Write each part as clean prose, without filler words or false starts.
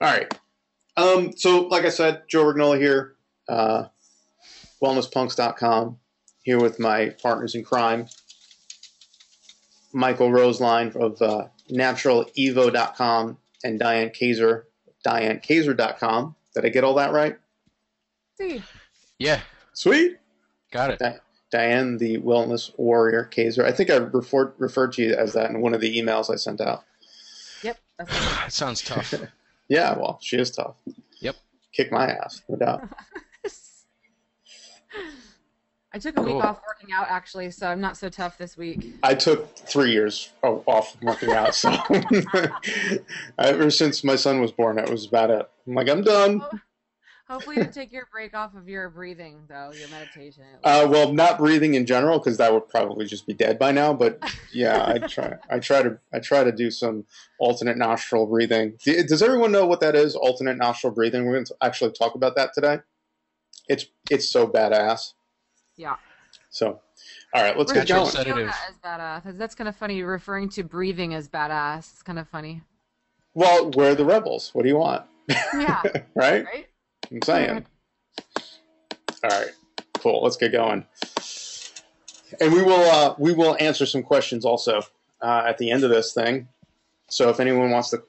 All right. So, like I said, Joe Rignola here, wellnesspunks.com, here with my partners in crime, Michael Roseline of naturalevo.com and Diane Kaiser, DianeKaiser.com. Did I get all that right? See. Yeah. Sweet. Got it. Diane, the wellness warrior Kaiser. I think I referred to you as that in one of the emails I sent out. Yep. That sounds tough. Yeah, well, she is tough. Yep. Kick my ass, no doubt. I took a week off working out, actually, so I'm not so tough this week. I took 3 years off working out, so ever since my son was born, that was about it. I'm like, I'm done. Hopefully you take your break off of your breathing, though, your meditation. Well, not breathing in general, because that would probably just be dead by now. But yeah, I try to do some alternate nostril breathing. Does everyone know what that is? Alternate nostril breathing. We're going to actually talk about that today. It's so badass. Yeah. So, all right, let's get going. As badass. That's kind of funny. You're referring to breathing as badass. It's kind of funny. Well, we're the rebels. What do you want? Yeah. Right? Right? I'm saying. All right, cool. Let's get going. And we will answer some questions also at the end of this thing. So if anyone wants to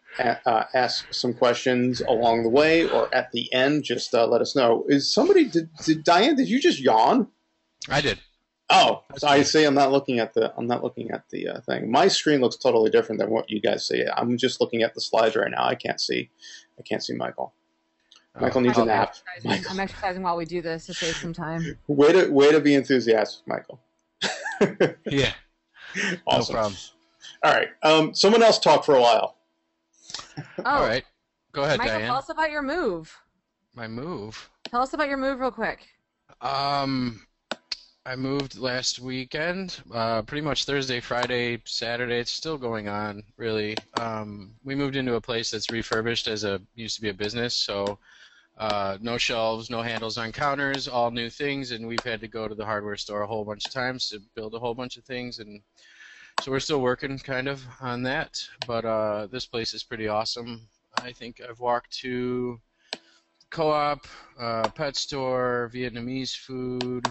ask some questions along the way or at the end, just let us know. Is somebody did Diane? Did you just yawn? I did. Oh, so I see. I'm not looking at the thing. My screen looks totally different than what you guys see. I'm just looking at the slides right now. I can't see Michael. Michael needs a nap. I'm exercising while we do this to save some time. Way to be enthusiastic, Michael. Yeah. Awesome. No problem. All right. Someone else talk for a while. All right. Go ahead, Michael, Diane. tell us about your move. My move? Tell us about your move real quick. I moved last weekend, pretty much Thursday, Friday, Saturday. It's still going on, really. We moved into a place that's refurbished used to be a business, so no shelves, no handles on counters, all new things, and we've had to go to the hardware store a whole bunch of times to build a whole bunch of things, and so we're still working kind of on that, but this place is pretty awesome. I think I've walked to Co-op, pet store, Vietnamese food.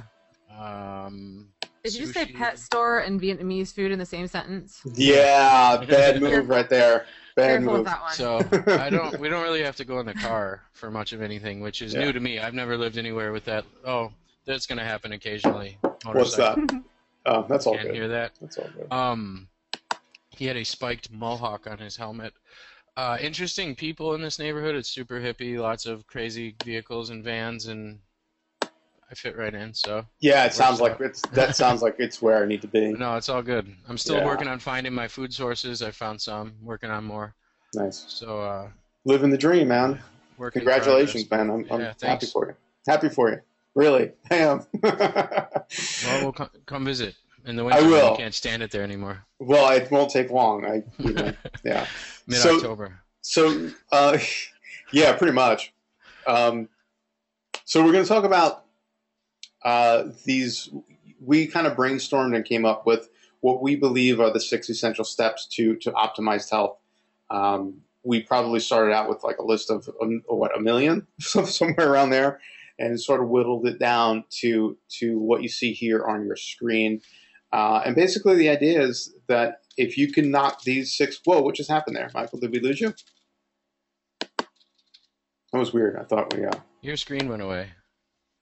Did you just say pet store and Vietnamese food in the same sentence? Yeah, bad move right there. Bad Careful move. with that one. So we don't really have to go in the car for much of anything, which is new to me. I've never lived anywhere with that. Oh, that's going to happen occasionally. What's that? Oh, that's all Can't good. hear that. That's all good. He had a spiked mohawk on his helmet. Interesting people in this neighborhood. It's super hippie, lots of crazy vehicles and vans, and I fit right in. So yeah, it sounds like it's where I need to be. No, it's all good. I'm still working on finding my food sources. I found some. Working on more. Nice. So living the dream, man. Congratulations, man. I'm happy for you. Happy for you. Really, I am. Well, we'll come visit. In the winter, I will. You can't stand it there anymore. Well, it won't take long. Yeah. Mid-October. So, yeah, pretty much. So we're going to talk about these. We kind of brainstormed and came up with what we believe are the 6 essential steps to optimize health. We probably started out with like a list of a million, somewhere around there, and sort of whittled it down to what you see here on your screen. And basically the idea is that if you can knock these 6... Whoa, what just happened there, Michael? Did we lose you? That was weird. I thought we... Your screen went away.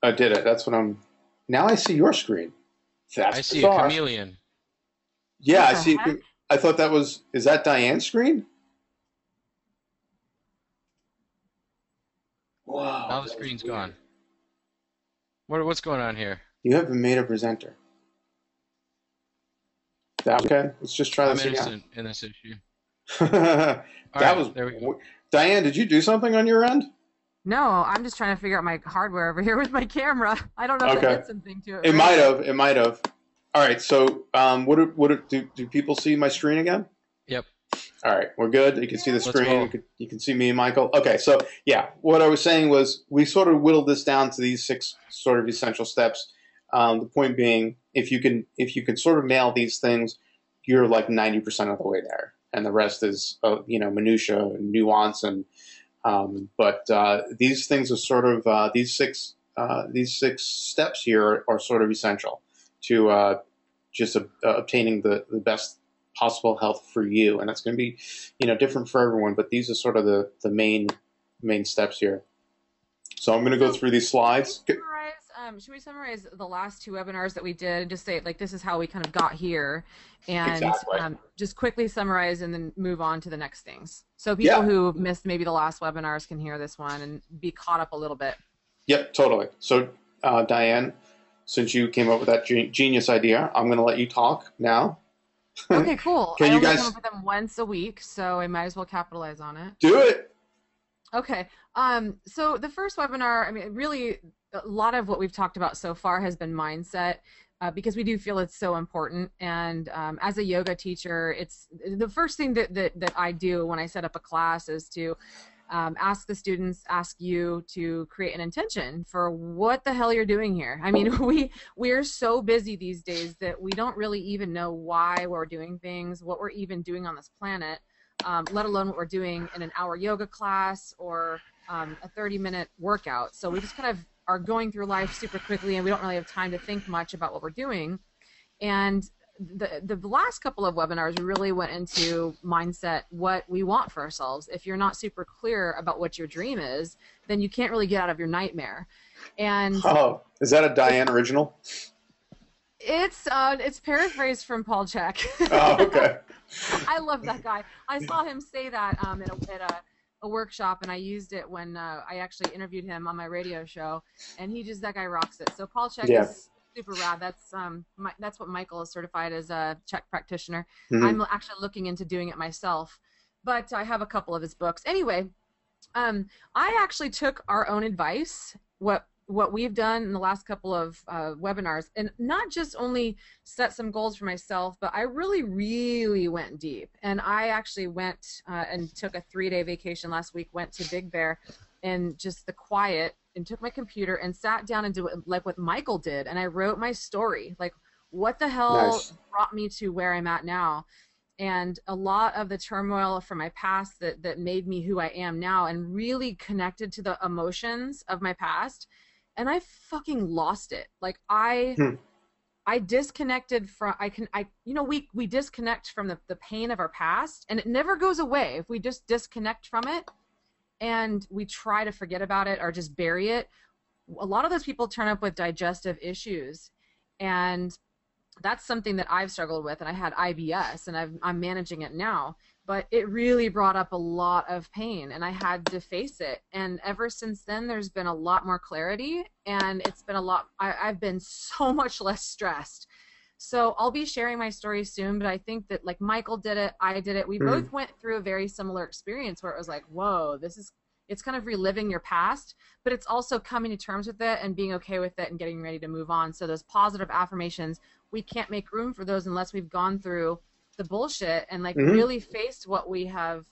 I did it. That's what I'm... Now I see your screen. That's I see bizarre. a chameleon. Yeah, What I see... heck? I thought that was... Is that Diane's screen? Wow. Now the screen's gone. What's going on here? You have been made a presenter. That okay? Let's just try this again. I'm innocent in this issue. There we go. Diane, did you do something on your end? No, I'm just trying to figure out my hardware over here with my camera. I don't know if it did something to it. It might have. It might have. All right. So, do people see my screen again? Yep. All right. We're good. You can see the Let's screen. go. You can see me and Michael. Okay. So, yeah. What I was saying was we sort of whittled this down to these 6 sort of essential steps. The point being, if you can sort of nail these things, you're like 90% of the way there, and the rest is minutia, and nuance, and But these things are sort of these six steps here are sort of essential to just obtaining the best possible health for you, and that's going to be, different for everyone. But these are sort of the main steps here. So I'm going to go through these slides. Should we summarize the last two webinars that we did and just say, like, this is how we kind of got here, and Exactly. just quickly summarize and then move on to the next things. So people who missed maybe the last webinars can hear this one and be caught up a little bit. Yep, totally. So, Diane, since you came up with that genius idea, I'm going to let you talk now. Okay, cool. Can I you only guys come up with them once a week, so I might as well capitalize on it. do it? Okay. So the first webinar, I mean, really, a lot of what we've talked about so far has been mindset, because we do feel it's so important. And as a yoga teacher, it's the first thing that I do when I set up a class is to ask the students, ask you to create an intention for what the hell you're doing here. I mean, we're so busy these days that we don't really even know why we're doing things, what we're even doing on this planet, let alone what we're doing in an hour yoga class or a 30-minute workout. So we just kind of are going through life super quickly, and we don't really have time to think much about what we're doing. And the last couple of webinars really went into mindset, what we want for ourselves. If you're not super clear about what your dream is, then you can't really get out of your nightmare. And is that a Diane original? It's paraphrased from Paul Chek. Oh, okay. I love that guy. I saw him say that at a workshop, and I used it when I actually interviewed him on my radio show, and that guy rocks it. So Paul Chek is super rad. That's what Michael is certified as a Chek practitioner. Mm-hmm. I'm actually looking into doing it myself, but I have a couple of his books. Anyway, I actually took our own advice, what we've done in the last couple of webinars, and not just only set some goals for myself, but I really, really went deep. And I actually went and took a 3-day vacation last week, went to Big Bear and just the quiet, and took my computer and sat down and did like what Michael did, and I wrote my story, like what the hell brought me to where I'm at now. And a lot of the turmoil from my past that made me who I am now, and really connected to the emotions of my past. And I fucking lost it. Like I disconnected from, we disconnect from the pain of our past, and it never goes away if we just disconnect from it and we try to forget about it or just bury it. A lot of those people turn up with digestive issues, and that's something that I've struggled with, and I had IBS, and I'm managing it now. But it really brought up a lot of pain, and I had to face it. And ever since then, there's been a lot more clarity, and it's been I've been so much less stressed. So I'll be sharing my story soon, but I think that like Michael did it, I did it. We both went through a very similar experience where it was like, whoa, it's kind of reliving your past, but it's also coming to terms with it and being okay with it and getting ready to move on. So those positive affirmations, we can't make room for those unless we've gone through the bullshit and like really faced what we have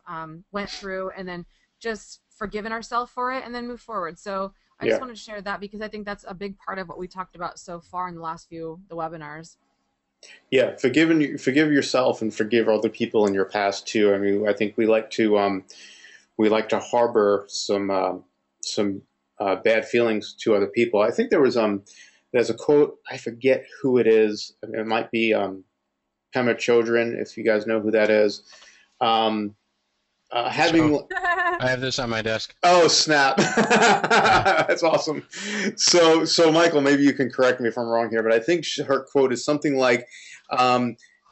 went through, and then just forgiven ourselves for it and then move forward. So I just wanted to share that because I think that's a big part of what we talked about so far in the last the webinars. Yeah, forgive yourself and forgive other people in your past too. I mean, I think we like to harbor some bad feelings to other people. I think there's a quote, I forget who it is. It might be Pema Chodron, if you guys know who that is. I have this on my desk. Oh, snap. That's awesome. So Michael, maybe you can correct me if I'm wrong here, but I think her quote is something like,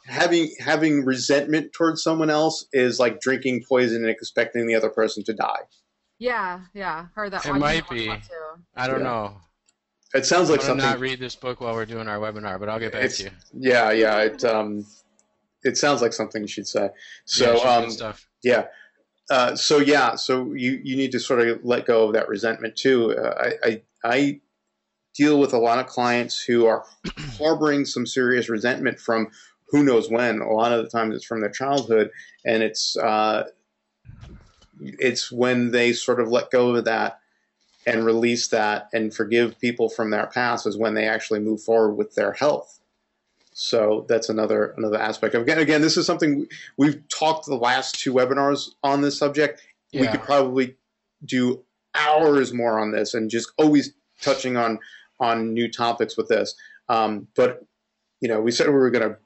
having resentment towards someone else is like drinking poison and expecting the other person to die. Yeah, heard that. It might be. I don't know. It sounds like something. something. Not read this book while we're doing our webinar, but I'll get back to you. Yeah. It sounds like something you should say. So good stuff. Yeah. So you need to sort of let go of that resentment too. I deal with a lot of clients who are harboring some serious resentment from who knows when. A lot of the times it's from their childhood, and it's when they sort of let go of that and release that and forgive people from their past is when they actually move forward with their health. So that's another aspect. Again, this is something we've talked the last two webinars on this subject. Yeah. We could probably do hours more on this and just always touching on new topics with this. But we said we were going to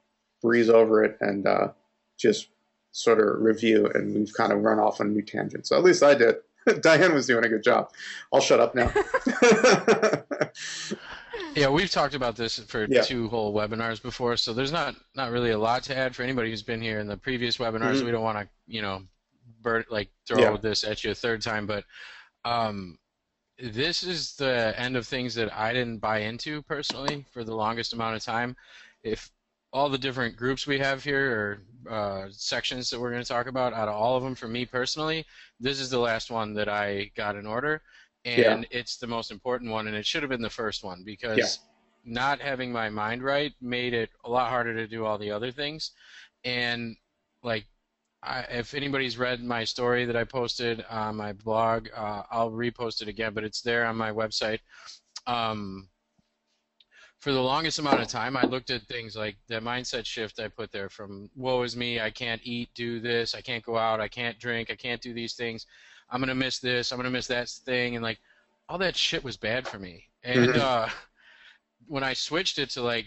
breeze over it and just sort of review, and we've kind of run off on new tangents. So at least I did. Diane was doing a good job. I'll shut up now. Yeah, we've talked about this for Yeah. 2 whole webinars before, so there's not really a lot to add for anybody who's been here in the previous webinars. Mm-hmm. We don't want to, throw Yeah. this at you a third time, but this is the end of things that I didn't buy into personally for the longest amount of time. If all the different groups we have here or sections that we're going to talk about, out of all of them, for me personally, this is the last one that I got in order. And it's the most important one, and it should have been the first one, because not having my mind right made it a lot harder to do all the other things. And if anybody's read my story that I posted on my blog, I'll repost it again, but it's there on my website. For the longest amount of time, I looked at things like the mindset shift I put there, from woe is me, I can't eat, do this, I can't go out, I can't drink, I can't do these things, I'm going to miss this, I'm going to miss that thing, and all that shit was bad for me. And when I switched it to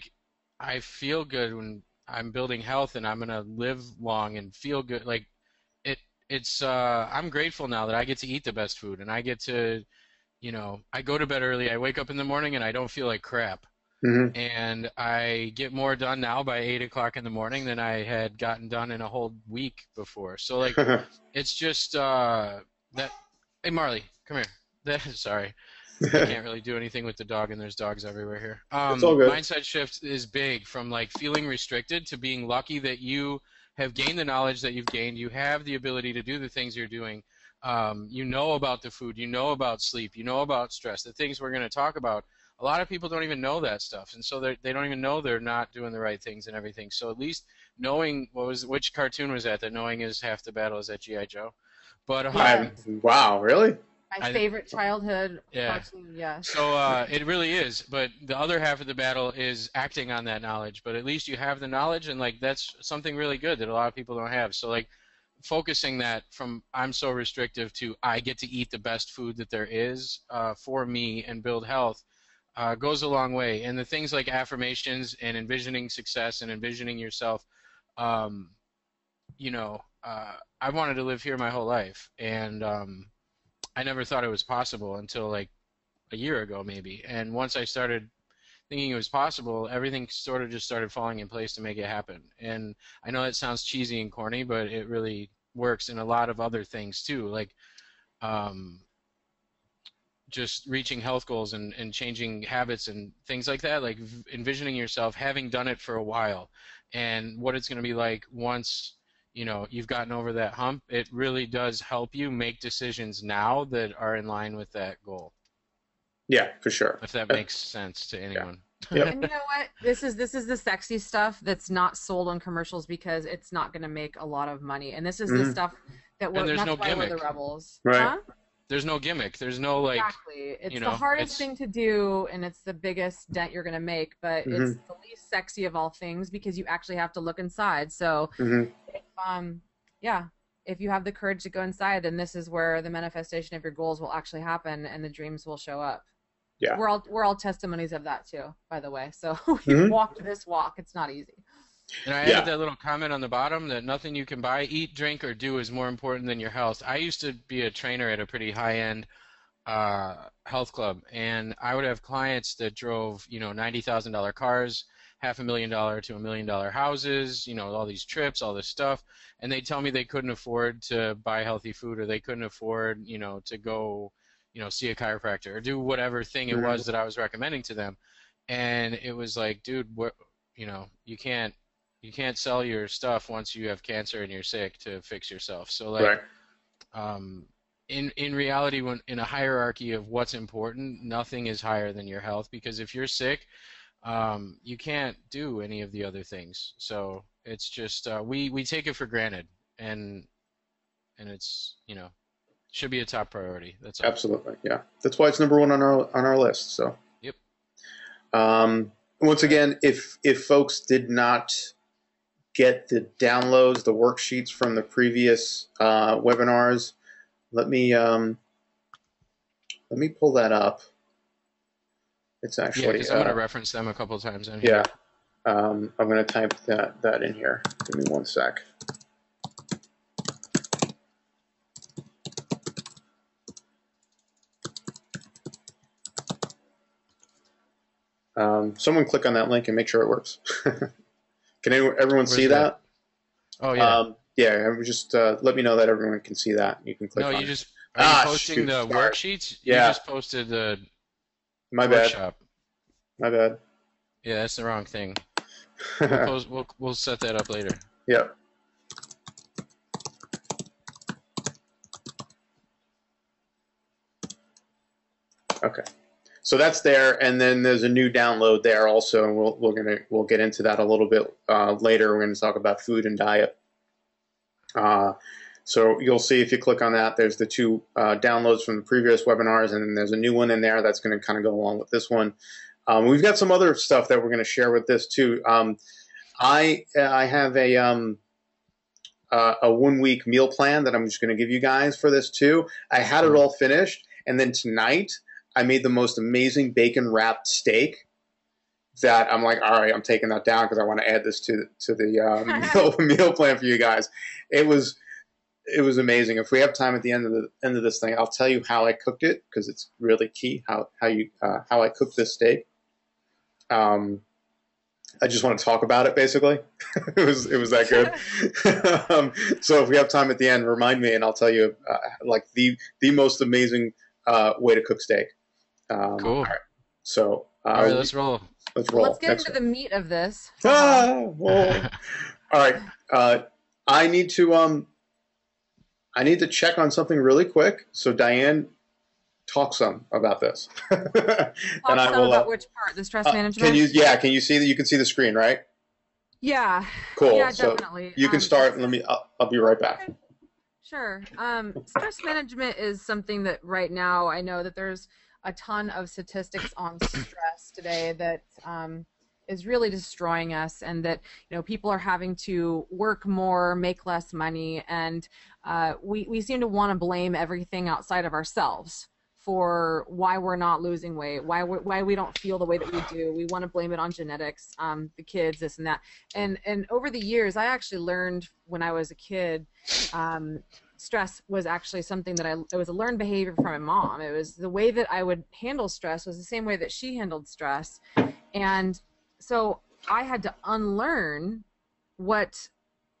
I feel good when I'm building health and I'm going to live long and feel good, I'm grateful now that I get to eat the best food, and I get to, I go to bed early, I wake up in the morning and I don't feel like crap. Mm-hmm. And I get more done now by 8 o'clock in the morning than I had gotten done in a whole week before. So it's just that. Hey, Marley, come here. Sorry, I can't really do anything with the dog, and there's dogs everywhere here. It's all good. Mindset shift is big, from feeling restricted to being lucky that you have gained the knowledge that you've gained. You have the ability to do the things you're doing. You know about the food. You know about sleep. You know about stress. The things we're going to talk about. A lot of people don't even know that stuff, and so they don't even know they're not doing the right things and everything. So at least knowing which cartoon was that knowing is half the battle, is that G.I. Joe? But wow, really? My favorite childhood cartoon, yeah. So it really is, but the other half of the battle is acting on that knowledge. But at least you have the knowledge, and that's something really good that a lot of people don't have. So focusing that from I'm so restrictive to I get to eat the best food that there is for me and build health. Goes a long way. And the things like affirmations and envisioning success and envisioning yourself, I wanted to live here my whole life, and I never thought it was possible until a year ago maybe. And once I started thinking it was possible, everything sort of just started falling in place to make it happen. And I know that sounds cheesy and corny, but it really works in a lot of other things too, just reaching health goals and changing habits and things like that, envisioning yourself having done it for a while and what it's going to be like once you've gotten over that hump. It really does help you make decisions now that are in line with that goal. Yeah, for sure. If that makes sense to anyone. Yeah. Yep. And you know what? This is the sexy stuff that's not sold on commercials because it's not going to make a lot of money. And this is the stuff that we're, there's that's no why gimmick. we're the rebels. Right. Huh? There's no gimmick. There's no exactly. It's the hardest thing to do, and it's the biggest dent you're going to make, but it's the least sexy of all things because you actually have to look inside. So, if you have the courage to go inside, then this is where the manifestation of your goals will actually happen and the dreams will show up. Yeah. We're all testimonies of that too, by the way. So we walked this walk. It's not easy. And I added that little comment on the bottom that nothing you can buy, eat, drink, or do is more important than your health. I used to be a trainer at a pretty high-end health club, and I would have clients that drove, $90,000 cars, $500,000 to $1 million houses, all these trips, all this stuff, and they'd tell me they couldn't afford to buy healthy food, or they couldn't afford, to go, see a chiropractor or do whatever thing it was that I was recommending to them. And it was like, dude, you can't sell your stuff once you have cancer and you're sick to fix yourself. So in reality, when in a hierarchy of what's important, nothing is higher than your health, because if you're sick, you can't do any of the other things. So it's just we take it for granted, and it's should be a top priority. That's all. Absolutely, yeah. That's why it's number one on our list. So yep. Once again, if folks did not get the downloads, the worksheets from the previous webinars, let me let me pull that up. It's Yeah, actually, because I'm going to reference them a couple of times in here. yeah. I'm going to type that in here. Give me one sec. Someone click on that link and make sure it works. Can everyone Where's see that? that? Oh, yeah. Yeah, just let me know that everyone can see that. You can click No, on you it. just, are you posting Shoot, the sorry. worksheets? You Yeah, just posted the my bad. workshop. My bad. Yeah, that's the wrong thing. We'll post, we'll set that up later. Yep. Okay. So that's there, and then there's a new download there also, and we'll get into that a little bit later. We're going to talk about food and diet. So you'll see if you click on that, there's the two downloads from the previous webinars, and then there's a new one in there that's going to kind of go along with this one. We've got some other stuff that we're going to share with this too. I have a 1 week meal plan that I'm just going to give you guys for this too. I had it all finished, and then tonight I made the most amazing bacon wrapped steak that I'm like, all right, I'm taking that down because I want to add this to the meal plan for you guys. It was amazing. If we have time at the end of this thing, I'll tell you how I cooked it because it's really key how I cooked this steak. I just want to talk about it basically. it was that good. So if we have time at the end, remind me and I'll tell you like the most amazing way to cook steak. Cool. All right. So all right, let's roll. Let's get into the meat of this. All right. I need to check on something really quick. So Diane, talk some about this. And I will. About which part? The stress management. Can you see that? You can see the screen, right? Yeah. Cool. Yeah, so definitely. You can start. I'll be right back. Okay. Sure. Stress management is something that right now I know that there's a ton of statistics on stress today that is really destroying us, and that people are having to work more, make less money, and we seem to want to blame everything outside of ourselves for why we're not losing weight, why we don't feel the way that we do. We want to blame it on genetics, the kids, this and that. And over the years, I actually learned when I was a kid, stress was actually something that it was a learned behavior from my mom. It was the way that I would handle stress was the same way that she handled stress. And so I had to unlearn what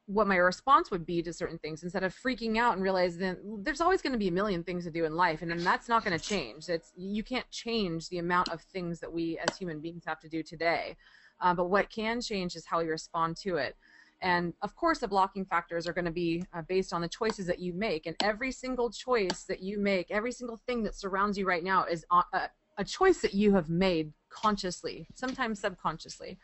my response would be to certain things instead of freaking out and realize that there's always going to be a million things to do in life, and then that's not going to change. You can't change the amount of things that we as human beings have to do today, but what can change is how we respond to it. And of course the blocking factors are going to be based on the choices that you make, and every single choice that you make, every single thing that surrounds you right now is a choice that you have made consciously, sometimes subconsciously.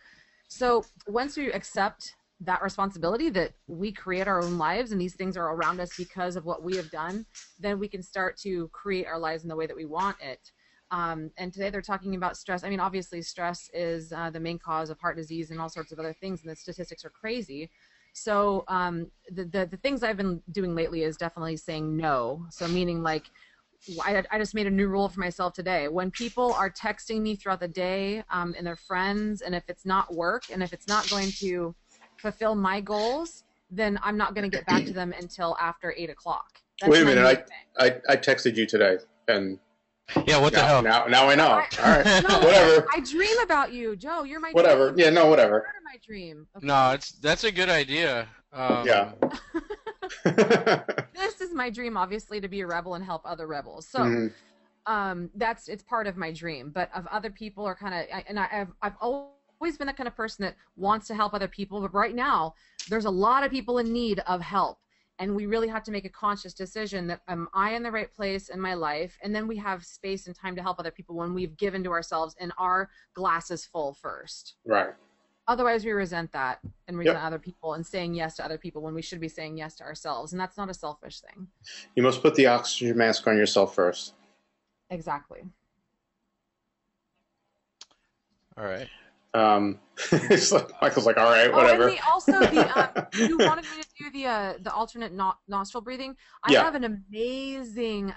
So once we accept that responsibility that we create our own lives and these things are around us because of what we have done, then we can start to create our lives in the way that we want it. And today they're talking about stress. I mean, obviously stress is the main cause of heart disease and all sorts of other things, and the statistics are crazy. So the things I've been doing lately is definitely saying no. So meaning like, I just made a new rule for myself today. When people are texting me throughout the day and they're friends, and if it's not work and if it's not going to fulfill my goals, then I'm not going to get back to them until after 8 o'clock. Wait a minute, I texted you today, and yeah, what the hell? Now I know. All right, no, whatever. I dream about you, Joe. You're my whatever. Dream. Yeah, no, whatever. Part of my dream. Okay. No, that's a good idea. Yeah. This is my dream, obviously, to be a rebel and help other rebels. So, it's part of my dream. But of other people are kind of, and I've always been the kind of person that wants to help other people. But right now, there's a lot of people in need of help. And we really have to make a conscious decision that am I in the right place in my life? And then we have space and time to help other people when we've given to ourselves and our glass is full first. Right. Otherwise, we resent that and resent other people and saying yes to other people when we should be saying yes to ourselves. And that's not a selfish thing. You must put the oxygen mask on yourself first. Exactly. All right. It's like, Michael's like, all right, Oh, and whatever. the also the you wanted me to do the alternate nostril breathing. I Yeah, have an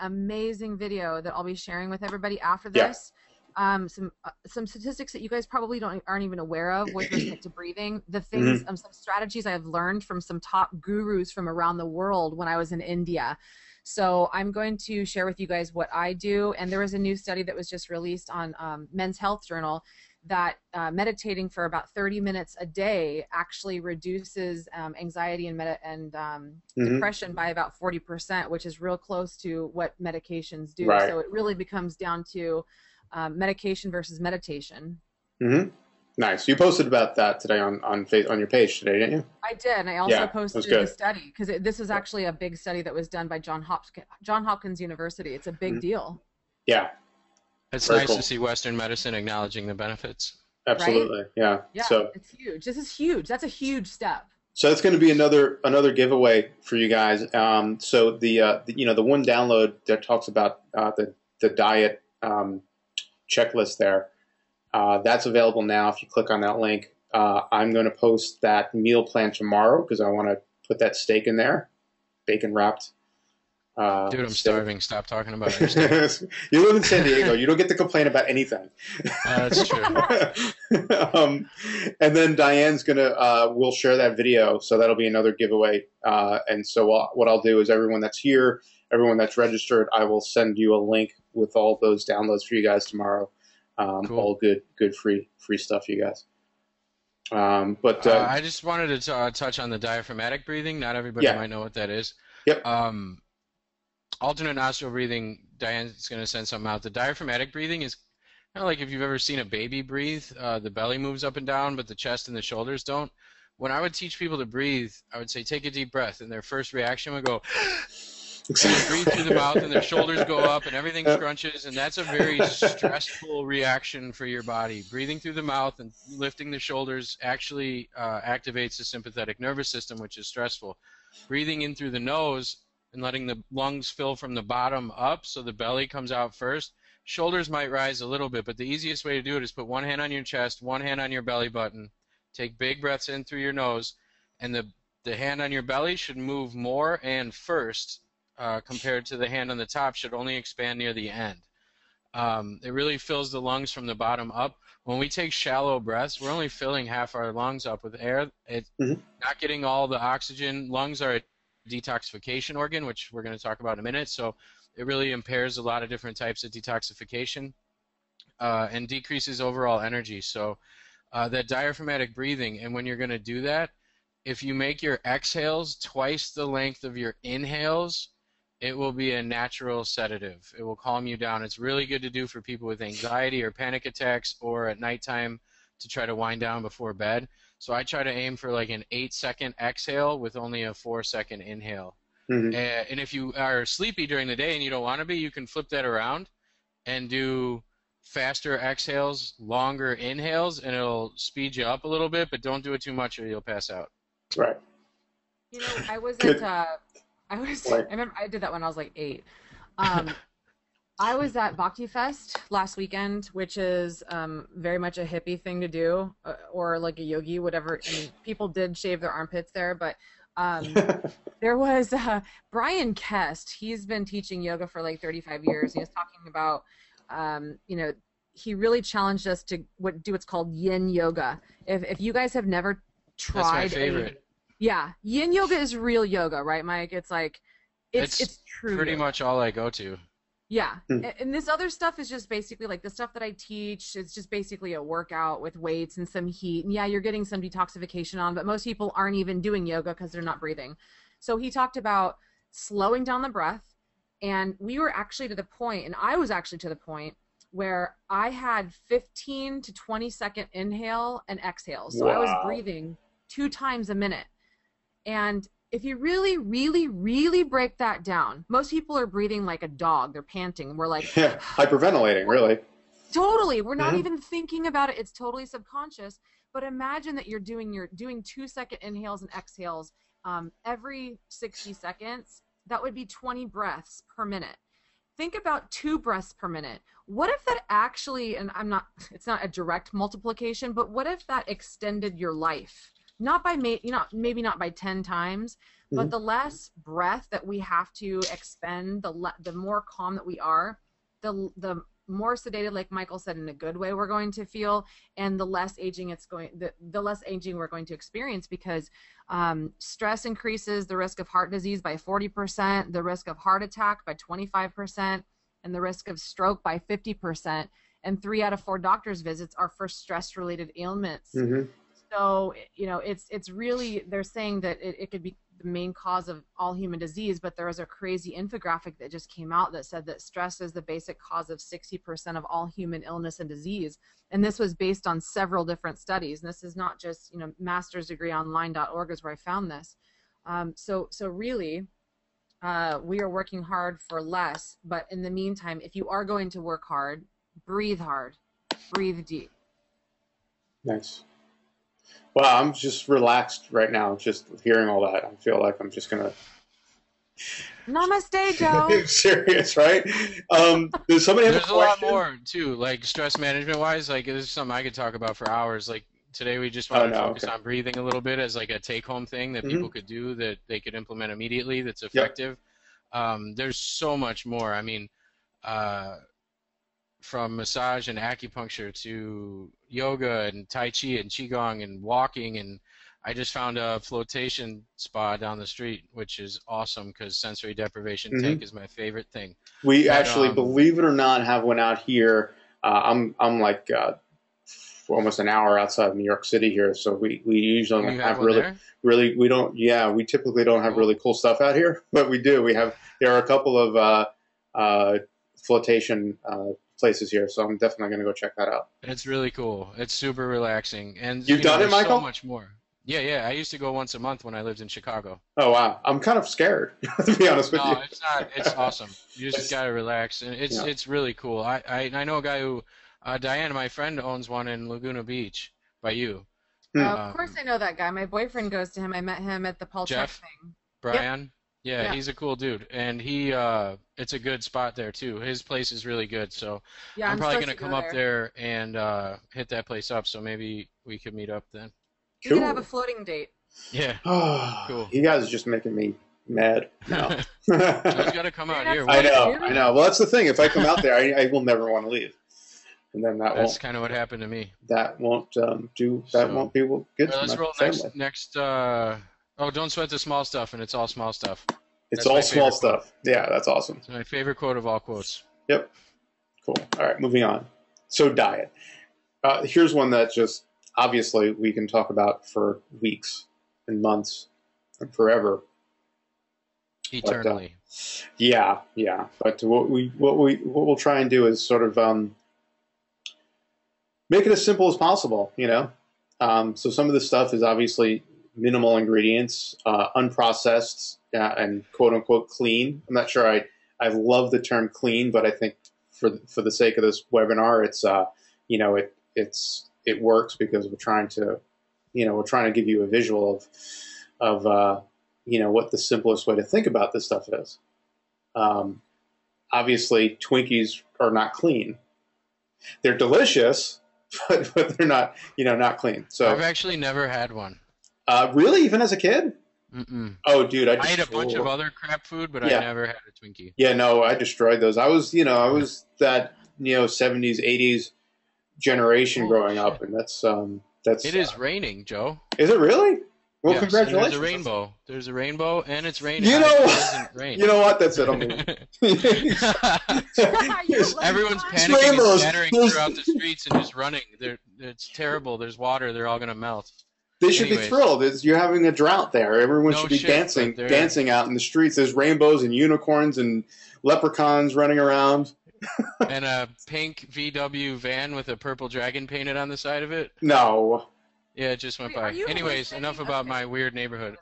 amazing video that I'll be sharing with everybody after yeah. this. Some statistics that you guys probably aren't even aware of with respect to breathing. The things, Hmm. some strategies I have learned from some top gurus from around the world when I was in India. So I'm going to share with you guys what I do. And there was a new study that was just released on Men's Health Journal that meditating for about 30 minutes a day actually reduces anxiety and Hmm. depression by about 40%, which is real close to what medications do. Right. So it really becomes down to medication versus meditation. Hmm. Nice. You posted about that today on your page today, didn't you? I did, and I also Yeah, that was posted the good. study because this is actually a big study that was done by John Hopkins University. It's a big Mhm. deal, Yeah, It's very nice to cool. see Western medicine acknowledging the benefits. right? Absolutely. Yeah. Yeah, it's huge. This is huge. That's a huge step. So that's going to be another giveaway for you guys. So the one download that talks about the diet checklist there, that's available now. If you click on that link, I'm going to post that meal plan tomorrow because I want to put that steak in there, bacon wrapped Dude, I'm steak. starving. Stop talking about your steak. You live in San Diego. You don't get to complain about anything. That's true. um, and then Diane's gonna we'll share that video, so that'll be another giveaway. And so what I'll do is everyone that's here, everyone that's registered, I will send you a link with all those downloads for you guys tomorrow. Cool. All good free stuff, you guys. But I just wanted to touch on the diaphragmatic breathing. Not everybody yeah, might know what that is. yep, Alternate nostril breathing, Diane's going to send something out. The diaphragmatic breathing is kind of like if you've ever seen a baby breathe. The belly moves up and down, but the chest and the shoulders don't. When I would teach people to breathe, I would say, take a deep breath, and their first reaction would go, and they breathe through the mouth, and their shoulders go up, and everything Yep. scrunches, and that's a very stressful reaction for your body. Breathing through the mouth and lifting the shoulders actually activates the sympathetic nervous system, which is stressful. Breathing in through the nose and letting the lungs fill from the bottom up so the belly comes out first. Shoulders might rise a little bit, but the easiest way to do it is put one hand on your chest, one hand on your belly button, take big breaths in through your nose, and the hand on your belly should move more and first compared to the hand on the top should only expand near the end. It really fills the lungs from the bottom up. When we take shallow breaths, we're only filling half our lungs up with air. It's Mhm. not getting all the oxygen. Lungs are a detoxification organ, which we're going to talk about in a minute. So it really impairs a lot of different types of detoxification and decreases overall energy. So that diaphragmatic breathing, and when you're going to do that, if you make your exhales twice the length of your inhales, it will be a natural sedative. It will calm you down. It's really good to do for people with anxiety or panic attacks or at nighttime to try to wind down before bed. So I try to aim for like an 8-second exhale with only a 4-second inhale. Mhm. And if you are sleepy during the day and you don't want to be, you can flip that around and do faster exhales, longer inhales, and it'll speed you up a little bit, but don't do it too much or you'll pass out. Right. You know, I was Good. at I Right. remember I did that when I was like 8. I was at Bhakti Fest last weekend, which is very much a hippie thing to do, or like a yogi, whatever. I mean, people did shave their armpits there, but there was Brian Kest. He's been teaching yoga for like 35 years. He was talking about, you know, he really challenged us to do what's called yin yoga. If you guys have never tried That's my favorite. yeah, yin yoga is real yoga, right, Mike? It's like it's true pretty yoga. much all I go to. Yeah, Hmm. and this other stuff is just basically like the stuff that I teach. It's just basically a workout with weights and some heat. And yeah, you're getting some detoxification on, but most people aren't even doing yoga because they're not breathing. So he talked about slowing down the breath, and we were actually to the point, and I was actually to the point where I had 15 to 20-second inhale and exhale. So I was Wow. breathing 2 times a minute. And if you really break that down, most people are breathing like a dog. They're panting. We're like, Yeah, hyperventilating, really. totally. We're not Mhm. even thinking about it. It's totally subconscious. But imagine that you're doing 2-second inhales and exhales every 60 seconds. That would be 20 breaths per minute. think about 2 breaths per minute. What if that actually, and it's not a direct multiplication, but what if that extended your life? Not by, maybe not by 10 times, but the less breath that we have to expend, the more calm that we are, the more sedated, like Michael said, in a good way we're going to feel, and the less aging the less aging we're going to experience, because stress increases the risk of heart disease by 40%, the risk of heart attack by 25%, and the risk of stroke by 50%. And 3 out of 4 doctor's visits are for stress-related ailments. So, it's really, they're saying that it could be the main cause of all human disease, but there was a crazy infographic that just came out that said that stress is the basic cause of 60% of all human illness and disease. And this was based on several different studies. And this is not just, mastersdegreeonline.org is where I found this. So really, we are working hard for less, but in the meantime, if you are going to work hard, breathe deep. Nice. Well, I'm just relaxed right now, just hearing all that. I feel like I'm just gonna. Namaste, Joe. Serious, right? Does somebody have There's a question? lot more too, like stress management wise. Like this is something I could talk about for hours. Like today, we just wanted to focus on breathing a little bit as like a take-home thing that people could do, that they could implement immediately. That's effective. There's so much more. I mean, from massage and acupuncture to yoga and tai chi and qigong and walking, and I just found a flotation spa down the street, which is awesome because sensory deprivation tank is my favorite thing. We actually, believe it or not, have one out here. I'm like almost an hour outside of New York City here, so we usually don't have we don't. Yeah, we typically don't have really cool stuff out here, but we do. There are a couple of flotation places here, so I'm definitely going to go check that out. It's really cool. It's super relaxing, and you've done it, Michael? So much more. Yeah. I used to go once a month when I lived in Chicago. Oh wow, I'm kind of scared to be honest with you. No, it's not. It's awesome. You just gotta relax, and it's really cool. I know a guy who, Diana, my friend, owns one in Laguna Beach by you. Of course, I know that guy. My boyfriend goes to him. I met him at the Paul Check thing. Brian. Yep. Yeah, he's a cool dude, and it's a good spot there too. His place is really good, so I'm probably gonna come up there and hit that place up. So maybe we could meet up then. You could have a floating date. Yeah. Cool. You guys are just making me mad. No. Joe's got to come out here. I know. Well, that's the thing. If I come out there, I will never want to leave. And then that's kind of what happened to me. That won't won't be good. Let's roll next. Don't sweat the small stuff, and it's all small stuff. It's all small stuff. Yeah, that's awesome. It's my favorite quote of all quotes. Yep. Cool. All right, moving on. So diet. Here's one that just obviously we can talk about for weeks and months and forever. Eternally. But, yeah. But what we'll try and do is sort of make it as simple as possible. So some of this stuff is obviously minimal ingredients, unprocessed, and quote unquote clean. I'm not sure I love the term clean, but I think for the sake of this webinar, it's it works because we're trying to give you a visual of what the simplest way to think about this stuff is. Obviously, Twinkies are not clean. They're delicious, but they're not not clean. So I've actually never had one. Really, even as a kid? Mm-mm. Oh, dude, I ate a bunch of other crap food, but I never had a Twinkie. Yeah, no, I destroyed those. I was that 70s, 80s generation growing up, and that's. It is raining, Joe. Is it really? Well, yes, congratulations. There's a rainbow. There's a rainbow, and it's raining. You know, it doesn't rain. You know what? That's it. I'm Everyone's panicking and scattering throughout the streets and just running. It's terrible. There's water. They're all going to melt. They should be thrilled. You're having a drought there. Everyone should be dancing out in the streets. There's rainbows and unicorns and leprechauns running around. And a pink VW van with a purple dragon painted on the side of it. No. Yeah, it just went by. Anyways, enough about my weird neighborhood.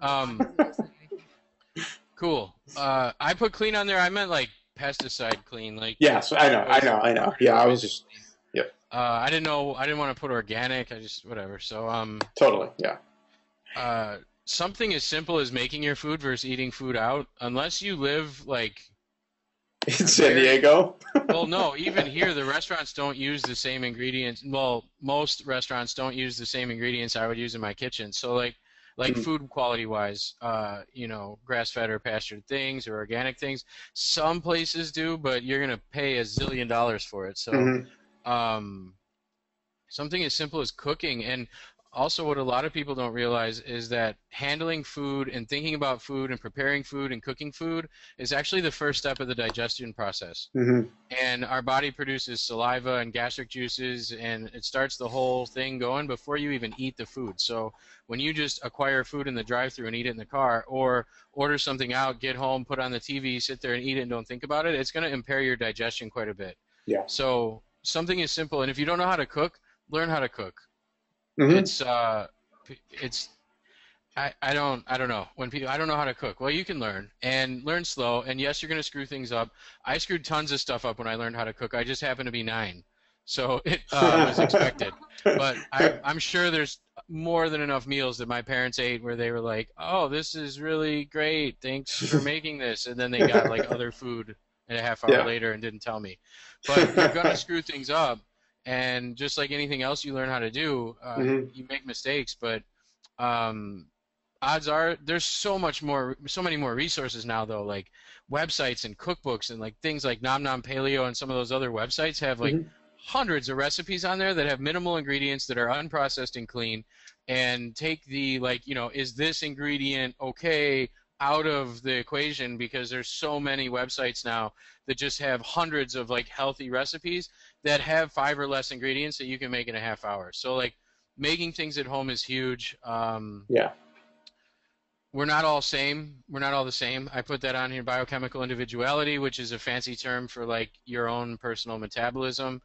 Cool. I put clean on there. I meant like pesticide clean. Like. Yes, I know. Yeah, I was just. Yep. I didn't know. I didn't want to put organic. I just whatever. So Totally. Yeah. Something as simple as making your food versus eating food out. Unless you live like In San Diego? Well, no, even here the restaurants don't use the same ingredients. Well, most restaurants don't use the same ingredients I would use in my kitchen. So like Mm, food quality wise, you know, grass-fed or pastured things or organic things. Some places do, but you're gonna pay a zillion dollars for it. So, mhm, um, something as simple as cooking. And also what a lot of people don't realize is that handling food and thinking about food and preparing food and cooking food is actually the first step of the digestion process. mhm. And our body produces saliva and gastric juices, and it starts the whole thing going before you even eat the food. So when you just acquire food in the drive-thru and eat it in the car, or order something out, get home, put on the TV, sit there and eat it and don't think about it, it's going to impair your digestion quite a bit. Yeah. So something is simple, and if you don't know how to cook, learn how to cook. Mhm. It's it's I don't know when people I don't know how to cook. Well, you can learn and learn slow. And yes, you're gonna screw things up. I screwed tons of stuff up when I learned how to cook. I just happened to be 9, so it was expected. But I'm sure there's more than enough meals that my parents ate where they were like, "Oh, this is really great. Thanks for making this," and then they got like other food and a half hour Yeah. later and didn't tell me. But you're gonna screw things up, and just like anything else you learn how to do, Mhm. you make mistakes, but um, odds are there's so many more resources now though, like websites and cookbooks and like things like Nom Nom Paleo and some of those other websites have like Mhm. hundreds of recipes on there that have minimal ingredients that are unprocessed and clean, and take the like, you know, is this ingredient okay out of the equation, because there's so many websites now that just have hundreds of like healthy recipes that have 5 or less ingredients that you can make in a half hour. So like making things at home is huge. Yeah. We're not all same. We're not all the same. I put that on here, biochemical individuality, which is a fancy term for like your own personal metabolism.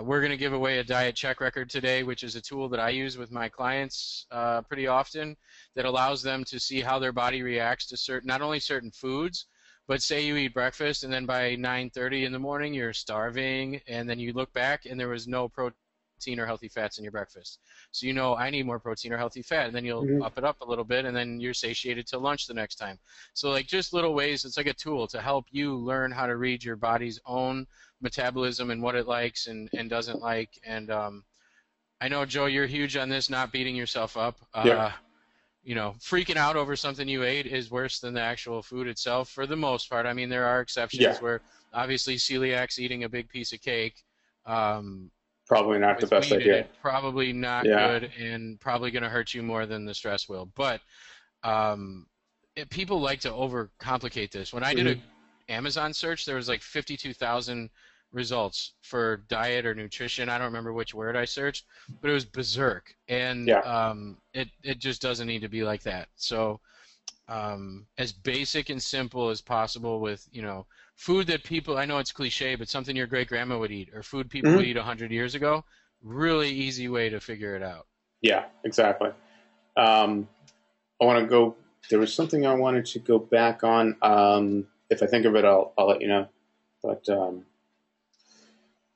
We're going to give away a diet check record today, which is a tool that I use with my clients pretty often that allows them to see how their body reacts to certain, not only certain foods, but say you eat breakfast and then by 9:30 in the morning you're starving, and then you look back and there was no protein or healthy fats in your breakfast. So you know, I need more protein or healthy fat, and then you'll Mhm. up it up a little bit, and then you're satiated till lunch the next time. So like just little ways, it's like a tool to help you learn how to read your body's own metabolism and what it likes and doesn't like. And I know, Joe, you're huge on this, not beating yourself up. Yeah. You know, freaking out over something you ate is worse than the actual food itself for the most part. I mean, there are Yeah. exceptions where obviously celiac's eating a big piece of cake. Probably not the With best wheat in idea. it, probably not Yeah. good and probably going to hurt you more than the stress will. But um, people like to overcomplicate this. When I did a Mhm. Amazon search, there was like 52,000 results for diet or nutrition. I don't remember which word I searched, but it was berserk, and Yeah. it just doesn't need to be like that. So as basic and simple as possible with, you know, food that people, I know it's cliche, but something your great grandma would eat or food people would Mhm. eat 100 years ago. Really easy way to figure it out. Yeah. Exactly. Um, I want to go. There was something I wanted to go back on. If I think of it, I'll let you know. But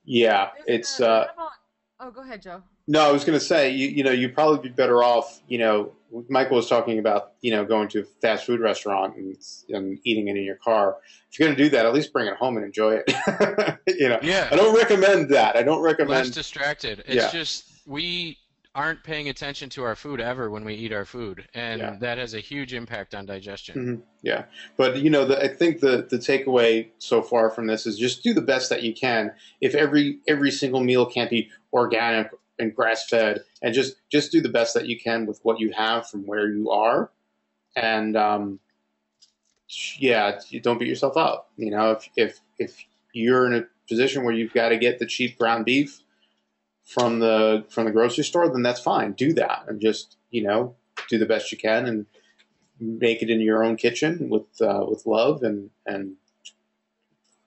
yeah, There's it's the metabolic. Oh, go ahead, Joe. no. I was going to say you know you'd probably be better off. You know, Michael was talking about going to a fast food restaurant and eating it in your car. If you're going to do that, at least bring it home and enjoy it. I Yeah, don't recommend that. I don't less recommend. distracted. It's Yeah. just we aren't paying attention to our food ever when we eat our food, Yeah. and that has a huge impact on digestion. Yeah, but I think the takeaway so far from this is just do the best that you can. If every single meal can't be organic and grass fed, and just do the best that you can with what you have from where you are, and yeah, you don't beat yourself up. If you're in a position where you've got to get the cheap ground beef from the grocery store, then that's fine. Do that, and just do the best you can and make it in your own kitchen with love and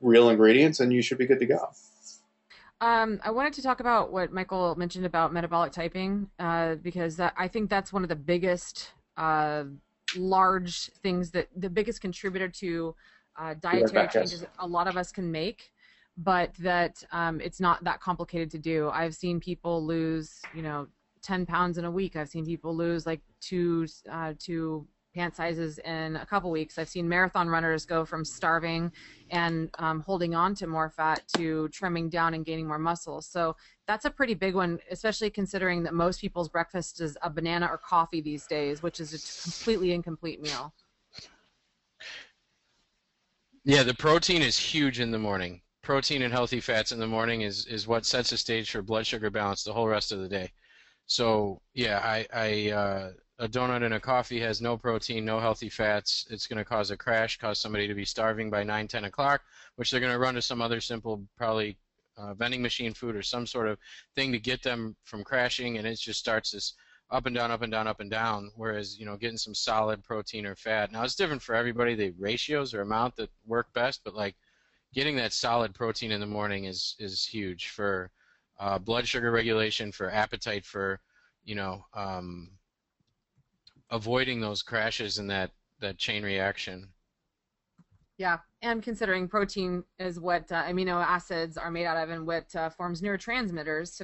real ingredients, and you should be good to go. I wanted to talk about what Michael mentioned about metabolic typing, because I think that's one of the biggest, large things that the biggest contributor to Be right dietary back, guys. changes a lot of us can make, but that it's not that complicated to do. I've seen people lose, 10 pounds in a week. I've seen people lose like two pant sizes in a couple weeks. I've seen marathon runners go from starving and holding on to more fat to trimming down and gaining more muscle. So that's a pretty big one, especially considering that most people's breakfast is a banana or coffee these days, which is a completely incomplete meal. Yeah, the protein is huge in the morning. Protein and healthy fats in the morning is what sets the stage for blood sugar balance the whole rest of the day. So yeah, a donut and a coffee has no protein, no healthy fats. It's going to cause a crash, cause somebody to be starving by 9, 10 o'clock, which they're going to run to some other simple, probably vending machine food or some sort of thing to get them from crashing, and it just starts this up and down, up and down, up and down. Whereas, getting some solid protein or fat. Now it's different for everybody. The ratios or amount that work best, but like getting that solid protein in the morning is huge for blood sugar regulation, for appetite, for avoiding those crashes and that chain reaction. Yeah, and considering protein is what amino acids are made out of, and what forms neurotransmitters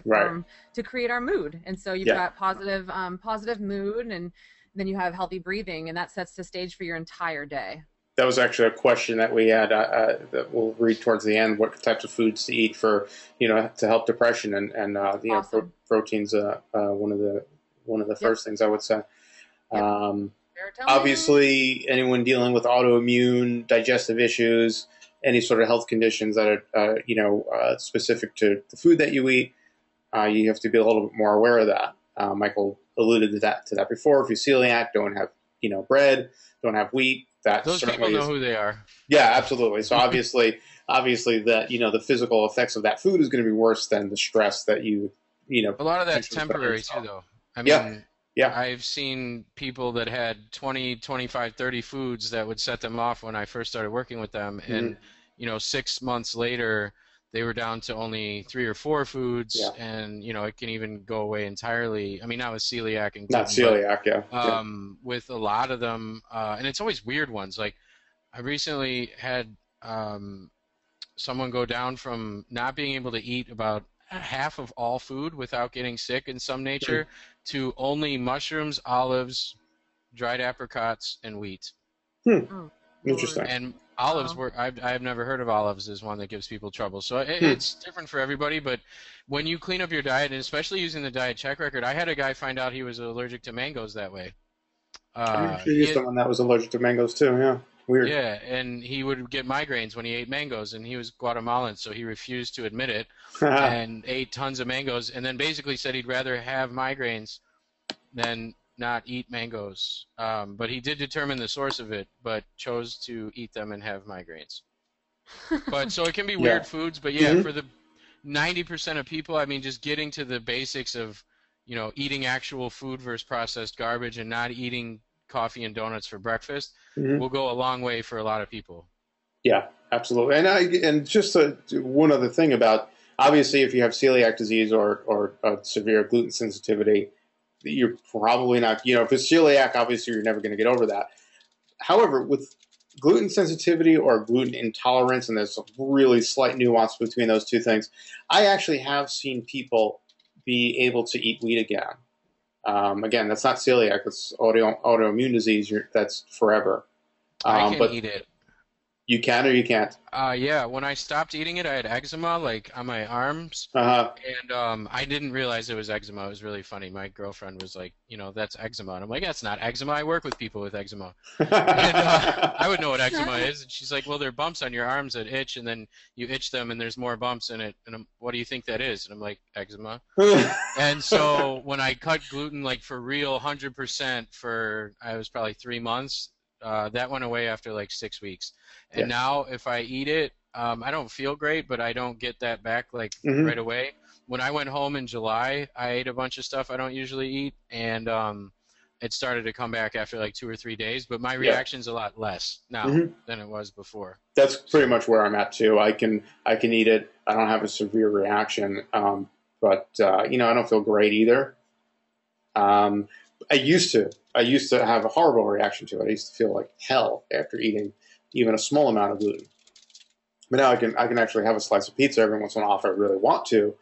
to create our mood. And so you've got positive mood, and then you have healthy breathing, and that sets the stage for your entire day. That was actually a question that we had that we'll read towards the end. What types of foods to eat for to help depression, and Awesome. protein's one of the first things I would say. Yep. Obviously, anyone dealing with autoimmune, digestive issues, any sort of health conditions that are specific to the food that you eat, you have to be a little bit more aware of that. Michael alluded to that before. If you're celiac, don't have bread, don't have wheat. Those people know who they are. Yeah, absolutely. So obviously that the physical effects of that food is going to be worse than the stress that you. A lot of that's temporary too, though. I mean, yeah. I've seen people that had 20, 25, 30 foods that would set them off when I first started working with them, and 6 months later they were down to only 3 or 4 foods, and it can even go away entirely. I mean, not with celiac and gluten, not celiac, with a lot of them, and it's always weird ones. Like I recently had someone go down from not being able to eat about half of all food without getting sick in some nature to only mushrooms, olives, dried apricots, and wheat. Interesting. And olives were I've never heard of olives as one that gives people trouble. So it's different for everybody, but when you clean up your diet, and especially using the diet check record, I had a guy find out he was allergic to mangoes that way. I actually used someone that was allergic to mangoes too, yeah. Weird. Yeah, and he would get migraines when he ate mangoes, and he was Guatemalan, so he refused to admit it and ate tons of mangoes, and then basically said he'd rather have migraines than not eat mangoes. But he did determine the source of it, but chose to eat them and have migraines. But so it can be weird foods, but for the 90% of people, I mean, just getting to the basics of, eating actual food versus processed garbage and not eating coffee and donuts for breakfast will go a long way for a lot of people. Yeah, absolutely. And just one other thing about, obviously, if you have celiac disease or severe gluten sensitivity, you're probably not, if it's celiac, obviously you're never going to get over that. However, with gluten sensitivity or gluten intolerance, and there's a really slight nuance between those two things, I actually have seen people be able to eat wheat again. Again, that's not celiac, it's autoimmune disease, that's forever. I can eat it. You can or you can't? Yeah, when I stopped eating it, I had eczema, like, on my arms. And I didn't realize it was eczema. It was really funny. My girlfriend was like, that's eczema. And I'm like, that's not eczema. I work with people with eczema. And I would know what eczema is. And she's like, well, there are bumps on your arms that itch, and then you itch them, and there's more bumps in it. And what do you think that is? And I'm like, eczema. And so when I cut gluten, like, for real, 100% for, I was probably 3 months, that went away after like 6 weeks. And now if I eat it, I don't feel great, but I don't get that back like right away. When I went home in July, I ate a bunch of stuff I don't usually eat, and it started to come back after like 2 or 3 days, but my reaction's a lot less now than it was before. That's pretty much where I'm at too. I can eat it. I don't have a severe reaction, but I don't feel great either. I used to have a horrible reaction to it. I used to feel like hell after eating even a small amount of gluten. But now I can actually have a slice of pizza every once in a while if I really want to,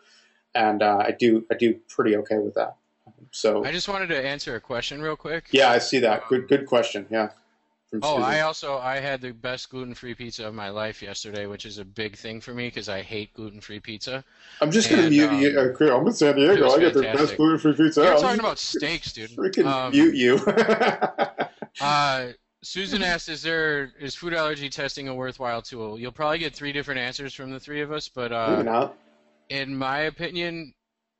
and I do pretty okay with that. So I just wanted to answer a question real quick. yeah, I see that. Um, Good question. Yeah, from Oh, Susan. I had the best gluten-free pizza of my life yesterday, which is a big thing for me because I hate gluten-free pizza, I'm just gonna and mute you. I'm in San it Diego. was I get the best fantastic. gluten-free pizza. You're I'm talking just about steaks, dude. freaking mute you. Uh, Susan asked, is food allergy testing a worthwhile tool? You'll probably get three different answers from the three of us, but Maybe not. in my opinion,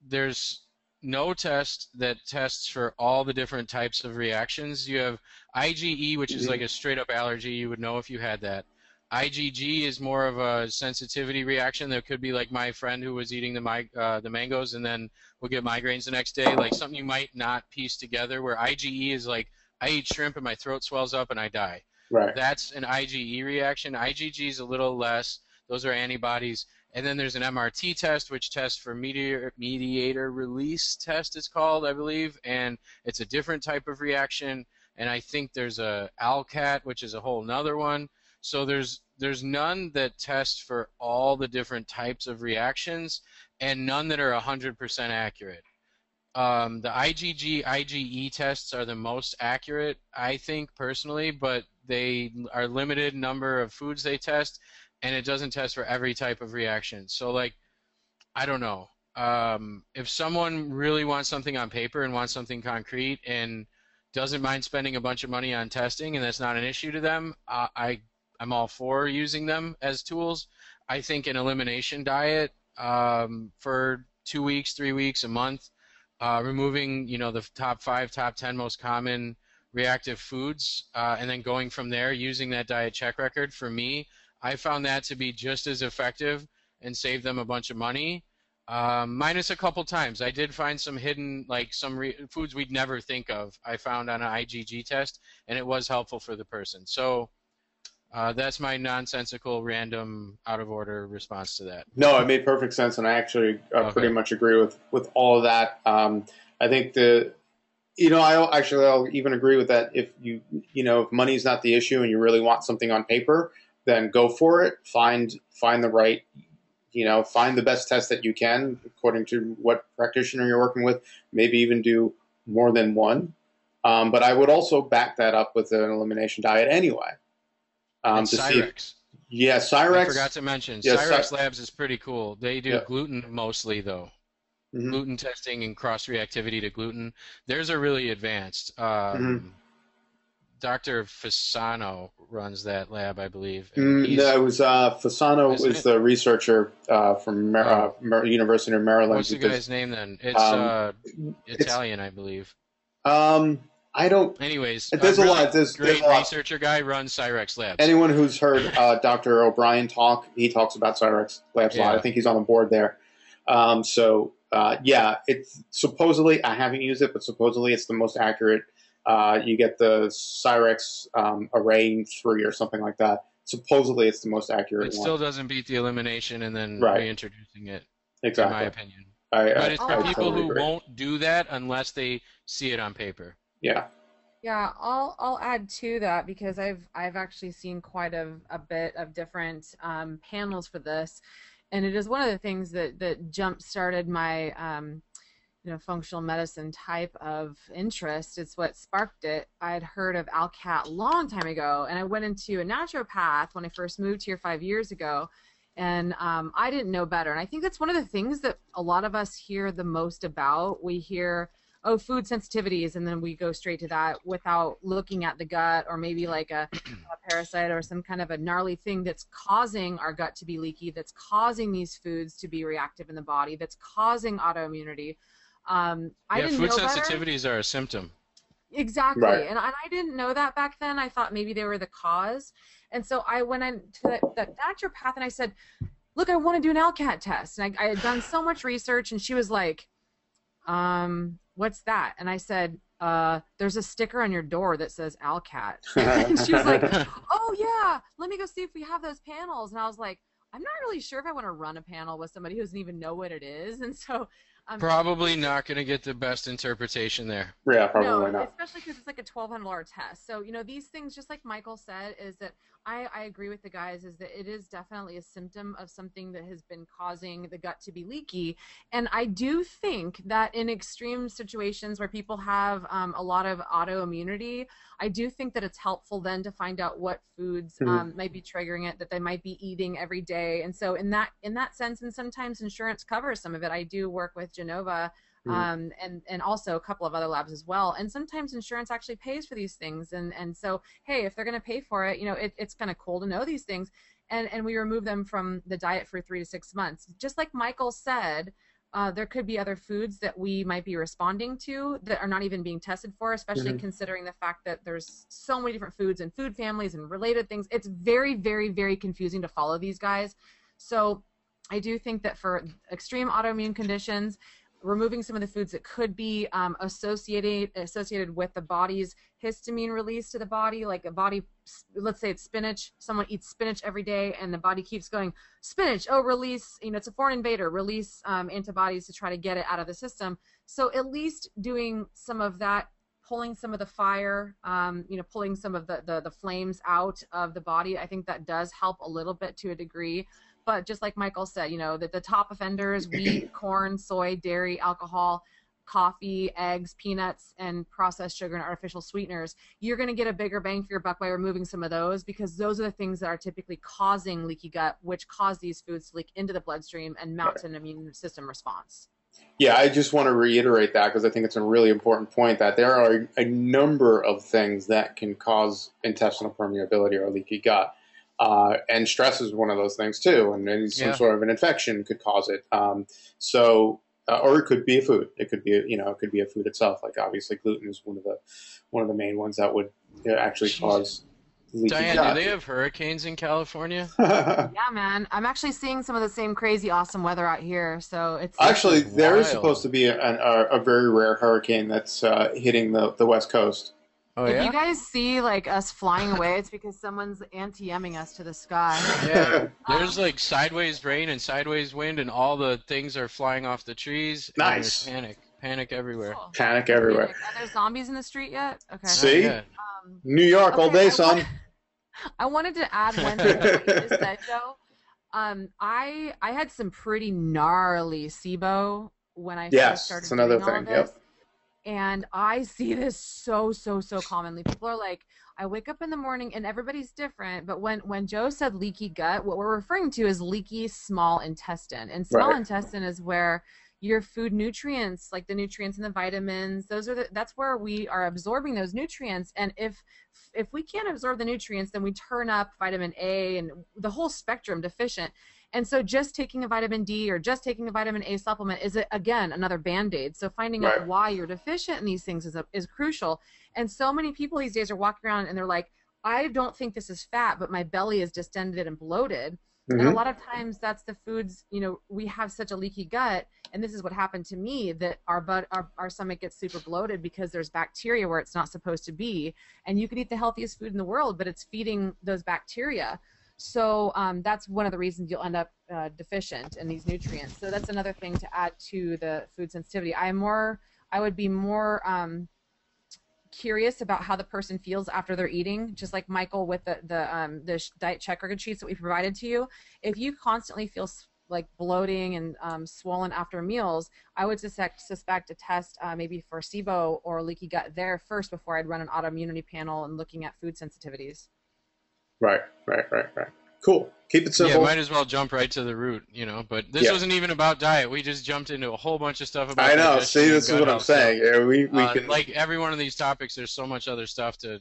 there's no test that tests for all the different types of reactions. You have IgE, which is like Mhm. a straight up allergy. You would know if you had that. IgG is more of a sensitivity reaction. There could be like my friend who was eating the mangoes and then will get migraines the next day, like something you might not piece together. Where IgE is like I eat shrimp and my throat swells up and I die. Right. That's an IgE reaction. IgG is a little less. Those are antibodies. And then there's an MRT test, which tests for mediator release test, it's called, I believe, and it's a different type of reaction. And I think there's a ALCAT, which is a whole nother one. So there's none that test for all the different types of reactions, and none that are 100% accurate. The IgG, IgE tests are the most accurate, I think personally, but they are limited number of foods they test, and it doesn't test for every type of reaction. So like, I don't know. If someone really wants something on paper and wants something concrete and doesn't mind spending a bunch of money on testing and that's not an issue to them, I'm all for using them as tools. I think an elimination diet for 2 weeks, 3 weeks, a month, removing the top 5, top 10 most common reactive foods, and then going from there using that diet check record. For me, I found that to be just as effective and save them a bunch of money. Minus a couple times. I did find some hidden, like some foods we'd never think of, I found on an IgG test, and it was helpful for the person. So that's my nonsensical, random, out of order response to that. No, it made perfect sense, and I actually pretty Okay. much agree with all of that. I think I'll even agree with that. If if money's not the issue and you really want something on paper, then go for it. Find the right, find the best test that you can according to what practitioner you're working with. Maybe even do more than one. But I would also back that up with an elimination diet anyway. And To see, Cyrex. yeah, I Cyrex. forgot to mention, Yeah, Cyrex Labs is pretty cool. They do yeah. gluten mostly, though. Hmm. Gluten testing and cross-reactivity to gluten. Theirs are really advanced. Hmm. Dr. Fasano runs that lab, I believe, and No, he's, it was Fasano isn't is it? the researcher from Oh, University of Maryland. what's the Because guy's name then? It's um, it's Italian, I believe. I don't. Anyways, a There's a really lot. There's great a lot. researcher guy runs Cyrex Labs. Anyone who's heard Dr. O'Brien talk, he talks about Cyrex Labs a lot. I Yeah. think he's on the board there. Yeah, it's supposedly, I haven't used it, but supposedly it's the most accurate. You get the Cyrex Array 3 or something like that. Supposedly it's the most accurate It one. still doesn't beat the elimination and then Right. reintroducing it, in my Exactly. opinion. I, But I, it's I'll for I people totally who agree. won't do that unless they see it on paper. Yeah. Yeah, I'll add to that because I've actually seen quite a bit of different panels for this, and it is one of the things that jump started my functional medicine type of interest. It's what sparked it. I had heard of Alcat a long time ago, and I went into a naturopath when I first moved here 5 years ago, and I didn't know better. And I think that's one of the things that a lot of us hear the most about. We hear, oh, food sensitivities, and then we go straight to that without looking at the gut or maybe like a parasite or some kind of a gnarly thing that's causing our gut to be leaky, that's causing these foods to be reactive in the body, that's causing autoimmunity. I Yeah, didn't food know better. sensitivities are a symptom. Exactly. Right. And I didn't know that back then. I thought maybe they were the cause. And so I went into that naturopath and I said, look, I want to do an LCAT test. And I had done so much research, and she was like, what's that? And I said, there's a sticker on your door that says LCAT. And she was like, oh yeah, let me go see if we have those panels. And I was like, I'm not really sure if I want to run a panel with somebody who doesn't even know what it is. And so Probably not going to get the best interpretation there. Yeah, No, probably not. especially because it's like a $1,200 test. So, these things, just like Michael said, is that I agree with the guys, is that it is definitely a symptom of something that has been causing the gut to be leaky. And I do think that in extreme situations where people have a lot of autoimmunity, I do think that it's helpful then to find out what foods might be triggering it, that they might be eating every day. And so in that sense, and sometimes insurance covers some of it. I do work with Genova, and also a couple of other labs as well. And sometimes insurance actually pays for these things. And so, hey, if they're going to pay for it, it's kind of cool to know these things. And we remove them from the diet for 3 to 6 months. Just like Michael said, there could be other foods that we might be responding to that are not even being tested for, especially considering the fact that there's so many different foods and food families and related things. It's very, very, very confusing to follow these guys. So I do think that for extreme autoimmune conditions, removing some of the foods that could be associated with the body's histamine release to the body, like a body, let's say it's spinach, someone eats spinach every day and the body keeps going, spinach, oh, release, it's a foreign invader, release antibodies to try to get it out of the system. So at least doing some of that, pulling some of the fire, pulling some of the flames out of the body, I think that does help a little bit to a degree. But just like Michael said, that the top offenders, wheat, corn, soy, dairy, alcohol, coffee, eggs, peanuts, and processed sugar and artificial sweeteners, you're going to get a bigger bang for your buck by removing some of those, because those are the things that are typically causing leaky gut, which cause these foods to leak into the bloodstream and mount an immune system response. Yeah, I just want to reiterate that because I think it's a really important point that there are a number of things that can cause intestinal permeability or leaky gut. And stress is one of those things too, and maybe some sort of an infection could cause it. Or it could be a food. It could be, it could be a food itself. Like obviously, gluten is one of the main ones that would actually cause leaky Diane, gut. do they have hurricanes in California? Yeah, man. I'm actually seeing some of the same crazy, awesome weather out here. So it's actually there is supposed to be a very rare hurricane that's hitting the West Coast. Oh, if you guys see like us flying away, it's because someone's anti-emming us to the sky. Yeah, there's like sideways rain and sideways wind, and all the things are flying off the trees. Nice. And there's panic everywhere. Cool. Panic everywhere. Are there zombies in the street yet? Okay. See, New York all day, son. I wanted to add one thing to what you just said, Joe. I had some pretty gnarly SIBO when I first started doing all of this. Yep. And I see this so commonly. People are like, I wake up in the morning, and everybody's different, but when Joe said leaky gut, what we're referring to is leaky small intestine. And small intestine is where your food nutrients, like the nutrients and the vitamins, that's where we are absorbing those nutrients. And if we can't absorb the nutrients, then we turn up vitamin A and the whole spectrum deficient. And so just taking a vitamin D or just taking a vitamin A supplement is, again, another Band-Aid. So finding out why you're deficient in these things is crucial. And so many people these days are walking around and they're like, I don't think this is fat, but my belly is distended and bloated. And a lot of times that's the foods, we have such a leaky gut, and this is what happened to me, that our stomach gets super bloated because there's bacteria where it's not supposed to be. And you could eat the healthiest food in the world, but it's feeding those bacteria. So that's one of the reasons you'll end up deficient in these nutrients. So that's another thing to add to the food sensitivity. I would be more curious about how the person feels after they're eating, just like Michael with the diet check record sheets that we provided to you. If you constantly feel like bloating and swollen after meals, I would suspect a test maybe for SIBO or leaky gut there first before I'd run an autoimmunity panel and looking at food sensitivities. Right. Cool. Keep it simple. Yeah, might as well jump right to the root, But this wasn't even about diet. We just jumped into a whole bunch of stuff about I know. See, this is what I'm saying. Yeah, we can... Like every one of these topics, there's so much other stuff to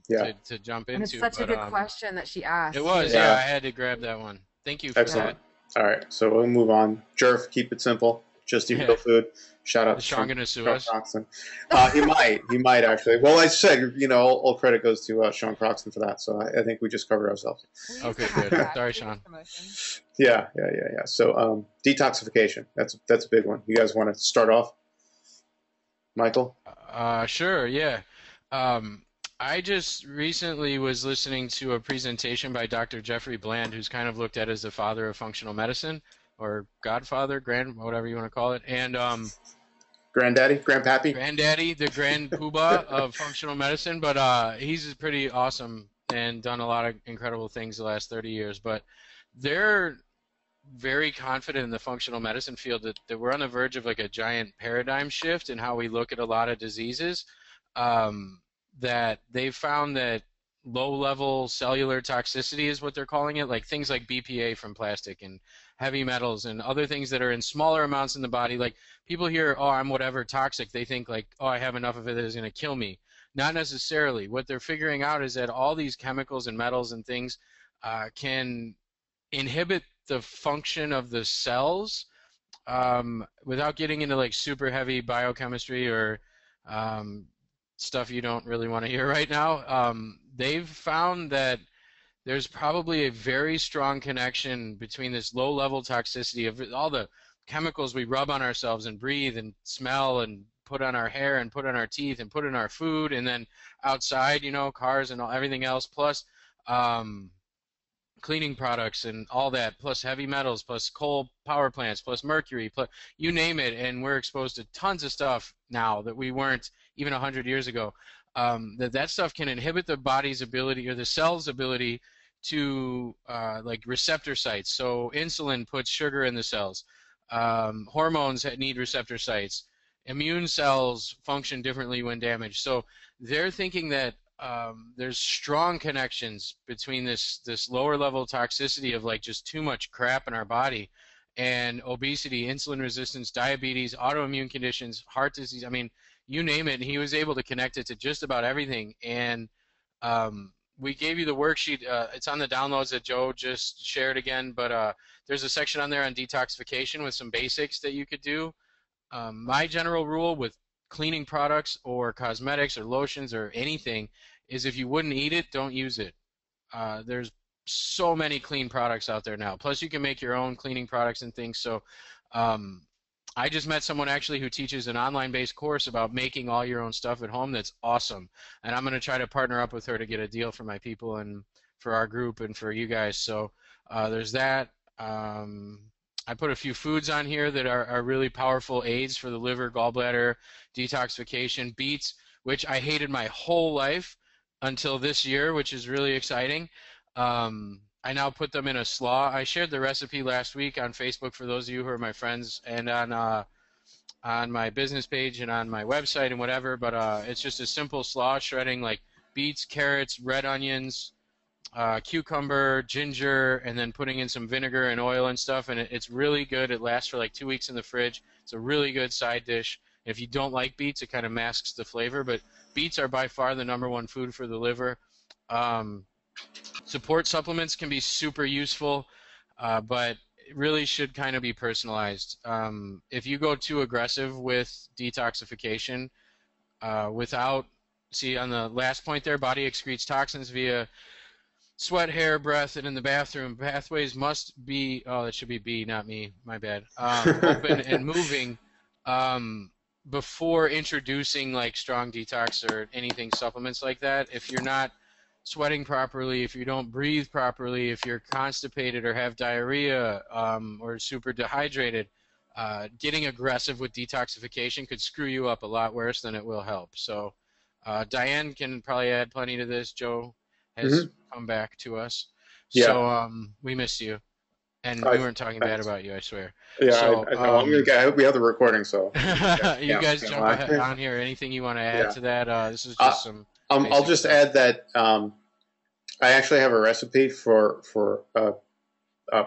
jump into. And it's such a good question that she asked. It was, I had to grab that one. Thank you for that. All right, so we'll move on. Jerf, keep it simple. Just eat real food. Shout out to Sean going to sue us? Croxton. He might actually. Well, I said, all credit goes to Sean Croxton for that. So I think we just covered ourselves. Okay, good. Sorry, Sean. Yeah. So detoxification. That's a big one. You guys want to start off, Michael? Sure. Yeah. I just recently was listening to a presentation by Dr. Jeffrey Bland, who's kind of looked at as the father of functional medicine, or godfather, whatever you want to call it. And Grandpappy. Granddaddy, the grand poobah of functional medicine, but he's pretty awesome and done a lot of incredible things the last 30 years. But they're very confident in the functional medicine field that we're on the verge of like a giant paradigm shift in how we look at a lot of diseases. That they've found that low-level cellular toxicity is what they're calling it, like things like BPA from plastic and heavy metals and other things that are in smaller amounts in the body. Like people hear, oh, I'm whatever toxic, they think like, oh, I have enough of it that is going to kill me. Not necessarily. What they're figuring out is that all these chemicals and metals and things can inhibit the function of the cells without getting into like super heavy biochemistry or stuff you don't really want to hear right now. They've found that there's probably a very strong connection between this low-level toxicity of all the chemicals we rub on ourselves and breathe and smell and put on our hair and put on our teeth and put in our food and then outside, you know, cars and everything else, plus cleaning products and all that, plus heavy metals, plus coal power plants, plus mercury, plus you name it, and we're exposed to tons of stuff now that we weren't even 100 years ago. That stuff can inhibit the body's ability or the cell's ability to like receptor sites. So insulin puts sugar in the cells. Hormones need receptor sites. Immune cells function differently when damaged. So they're thinking that there's strong connections between this lower level toxicity of like just too much crap in our body and obesity, insulin resistance, diabetes, autoimmune conditions, heart disease. I mean, you name it. And he was able to connect it to just about everything. And we gave you the worksheet. It's on the downloads that Joe just shared again, but there's a section on there on detoxification with some basics that you could do. My general rule with cleaning products or cosmetics or lotions or anything is if you wouldn't eat it, don't use it. There's so many clean products out there now. Plus, you can make your own cleaning products and things. So I just met someone actually who teaches an online-based course about making all your own stuff at home. That's awesome. And I'm going to try to partner up with her to get a deal for my people and for our group and for you guys. So there's that. I put a few foods on here that are really powerful aids for the liver, gallbladder, detoxification. Beets, which I hated my whole life until this year, which is really exciting. I now put them in a slaw. I shared the recipe last week on Facebook for those of you who are my friends, and on my business page and on my website and whatever. But it's just a simple slaw, shredding like beets, carrots, red onions, cucumber, ginger, and then putting in some vinegar and oil and stuff, and it's really good. It lasts for like 2 weeks in the fridge. It's a really good side dish. If you don't like beets, it kind of masks the flavor, but beets are by far the #1 food for the liver. Support supplements can be super useful, but it really should kind of be personalized. If you go too aggressive with detoxification without, see on the last point there, body excretes toxins via sweat, hair, breath, and in the bathroom. Pathways must be, oh, that should be B, not me, my bad, open and moving before introducing like strong detox or anything supplements like that. If you're not sweating properly, if you don't breathe properly, if you're constipated or have diarrhea or super dehydrated, getting aggressive with detoxification could screw you up a lot worse than it will help. So Diane can probably add plenty to this. Joe has come back to us. Yeah. So we miss you. And we weren't talking bad about you, I swear. Yeah, so, I hope we have the recording, so. You guys jump ahead on here. Anything you want to add to that? This is just some... I'll just add that I actually have a recipe for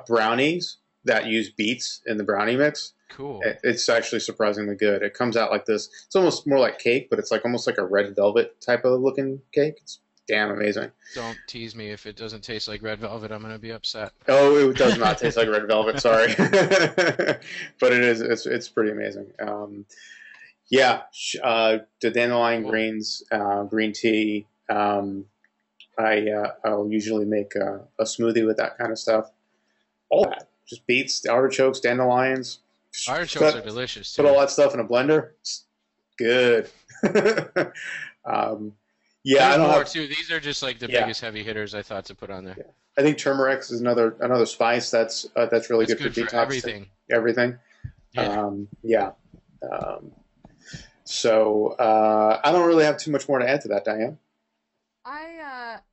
brownies that use beets in the brownie mix. Cool. It's actually surprisingly good. It comes out like this. It's almost more like cake, but it's like almost like a red velvet type of looking cake. It's damn amazing. Don't tease me. If it doesn't taste like red velvet, I'm going to be upset. Oh, it does not taste like red velvet. Sorry. But it is. It's pretty amazing. Yeah, the dandelion greens, green tea. I'll usually make a smoothie with that kind of stuff. All that. Just beets, the artichokes, dandelions. Artichokes are delicious, too. Put all that stuff in a blender. It's good. Yeah, There's I don't more have, too. These are just like the biggest heavy hitters I thought to put on there. Yeah. I think turmeric is another spice that's really good for detox. Everything. Everything. Yeah. So I don't really have too much more to add to that, Diane.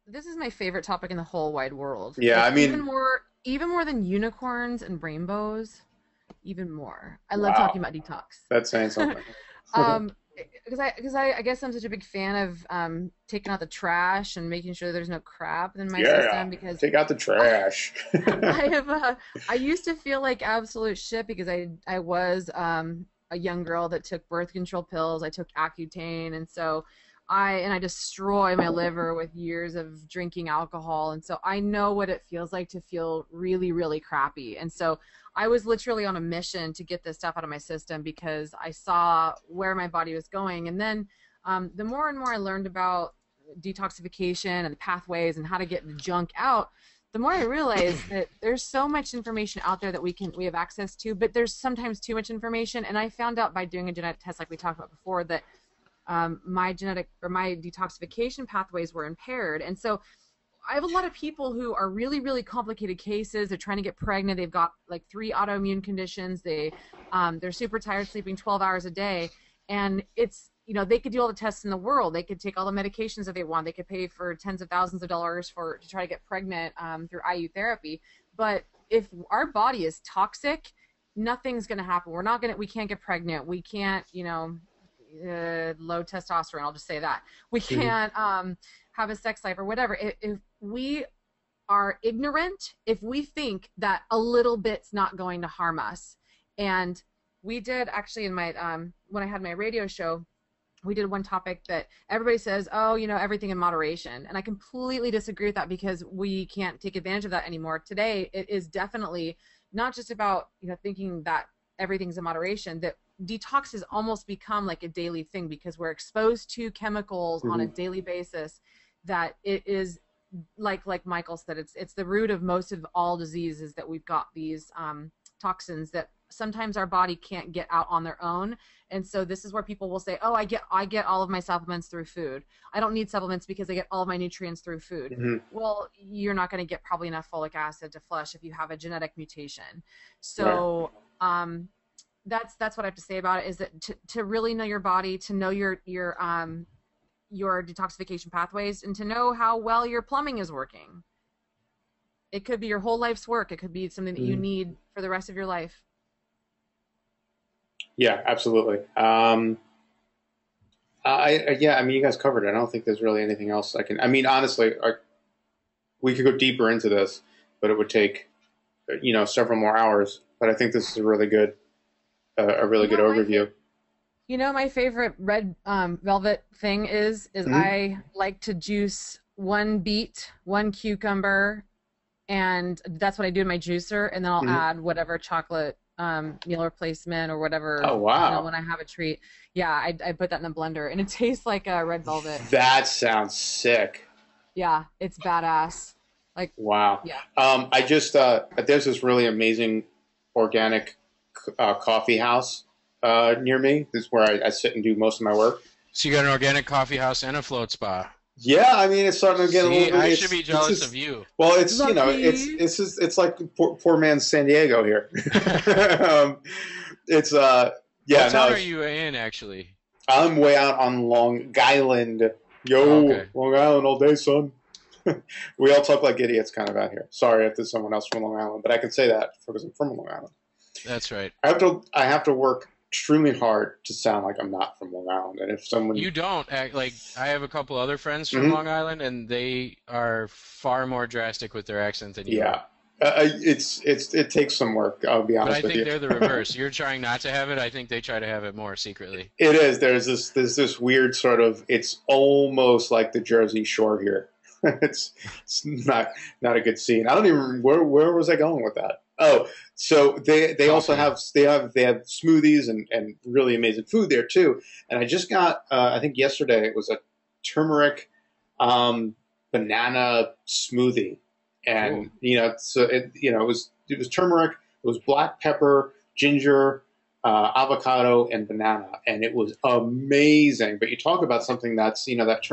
This is my favorite topic in the whole wide world. Yeah, Like I mean, even more than unicorns and rainbows, even more. I love wow, talking about detox. that's saying something. Um, I guess I'm such a big fan of taking out the trash and making sure there's no crap in my Yeah, system because take out the trash. I have I used to feel like absolute shit because I was a young girl that took birth control pills. I took Accutane, and so I destroy my liver with years of drinking alcohol, and so I know what it feels like to feel really really crappy. And so I was literally on a mission to get this stuff out of my system because I saw where my body was going, and then the more and more I learned about detoxification and the pathways and how to get the junk out, the more I realize that there's so much information out there that we have access to, but there's sometimes too much information. And I found out by doing a genetic test, like we talked about before, that my detoxification pathways were impaired. And so I have a lot of people who are really, really complicated cases. They're trying to get pregnant. They've got like 3 autoimmune conditions. They're super tired, sleeping 12 hours a day, and it's, they could do all the tests in the world. They could take all the medications that they want. They could pay for tens of thousands of dollars to try to get pregnant through IU therapy. But if our body is toxic, nothing's going to happen. We can't get pregnant. We can't, low testosterone. I'll just say that. We can't have a sex life or whatever. If we are ignorant, if we think that a little bit's not going to harm us. And we did actually in my when I had my radio show, we did one topic that everybody says, oh, everything in moderation. And I completely disagree with that because we can't take advantage of that anymore. Today, it is definitely not just about, thinking that everything's in moderation, that detox has almost become like a daily thing because we're exposed to chemicals on a daily basis that it is like Michael said, it's the root of most of all diseases that we've got these toxins that sometimes our body can't get out on their own. And so this is where people will say, oh, I get all of my supplements through food. I don't need supplements because I get all of my nutrients through food. Well, you're not going to get probably enough folic acid to flush if you have a genetic mutation. So that's what I have to say about it, is that to really know your body, to know your detoxification pathways, and to know how well your plumbing is working. It could be your whole life's work. It could be something that you need for the rest of your life. Yeah, absolutely. I mean, you guys covered it. I don't think there's really anything else I can. I mean, honestly, we could go deeper into this, but it would take, several more hours. But I think this is a really good overview. My favorite red velvet thing is I like to juice 1 beet, 1 cucumber, and that's what I do in my juicer, and then I'll add whatever chocolate meal replacement or whatever. Oh, wow. When I have a treat. Yeah, I put that in a blender, and it tastes like red velvet. That sounds sick. Yeah, it's badass. Like, wow. Yeah. I just there's this really amazing organic coffee house near me. This is where I sit and do most of my work. So you got an organic coffee house and a float spa. Yeah, I mean, it's starting to get a little bit. I should be jealous of you. Well, it's it's like poor man's San Diego here. It's What town are you in, actually? I'm way out on Long Island. Yo, Long Island all day, son. We all talk like idiots kind of out here. Sorry if there's someone else from Long Island, but I can say that because I'm from Long Island. That's right. I have to work extremely hard to sound like I'm not from Long Island. And if someone you don't act like, I have a couple other friends from Long Island, and they are far more drastic with their accent than you. Yeah, it takes some work. I'll be honest with you. But I think they're the reverse. You're trying not to have it. I think they try to have it more secretly. It is. There's this weird sort of. It's almost like the Jersey Shore here. it's not a good scene. I don't even where was I going with that? Oh, so they also have smoothies and really amazing food there too. And I just got I think yesterday it was a turmeric banana smoothie, and it was turmeric, it was black pepper, ginger, avocado, and banana, and it was amazing. But you talk about something that's that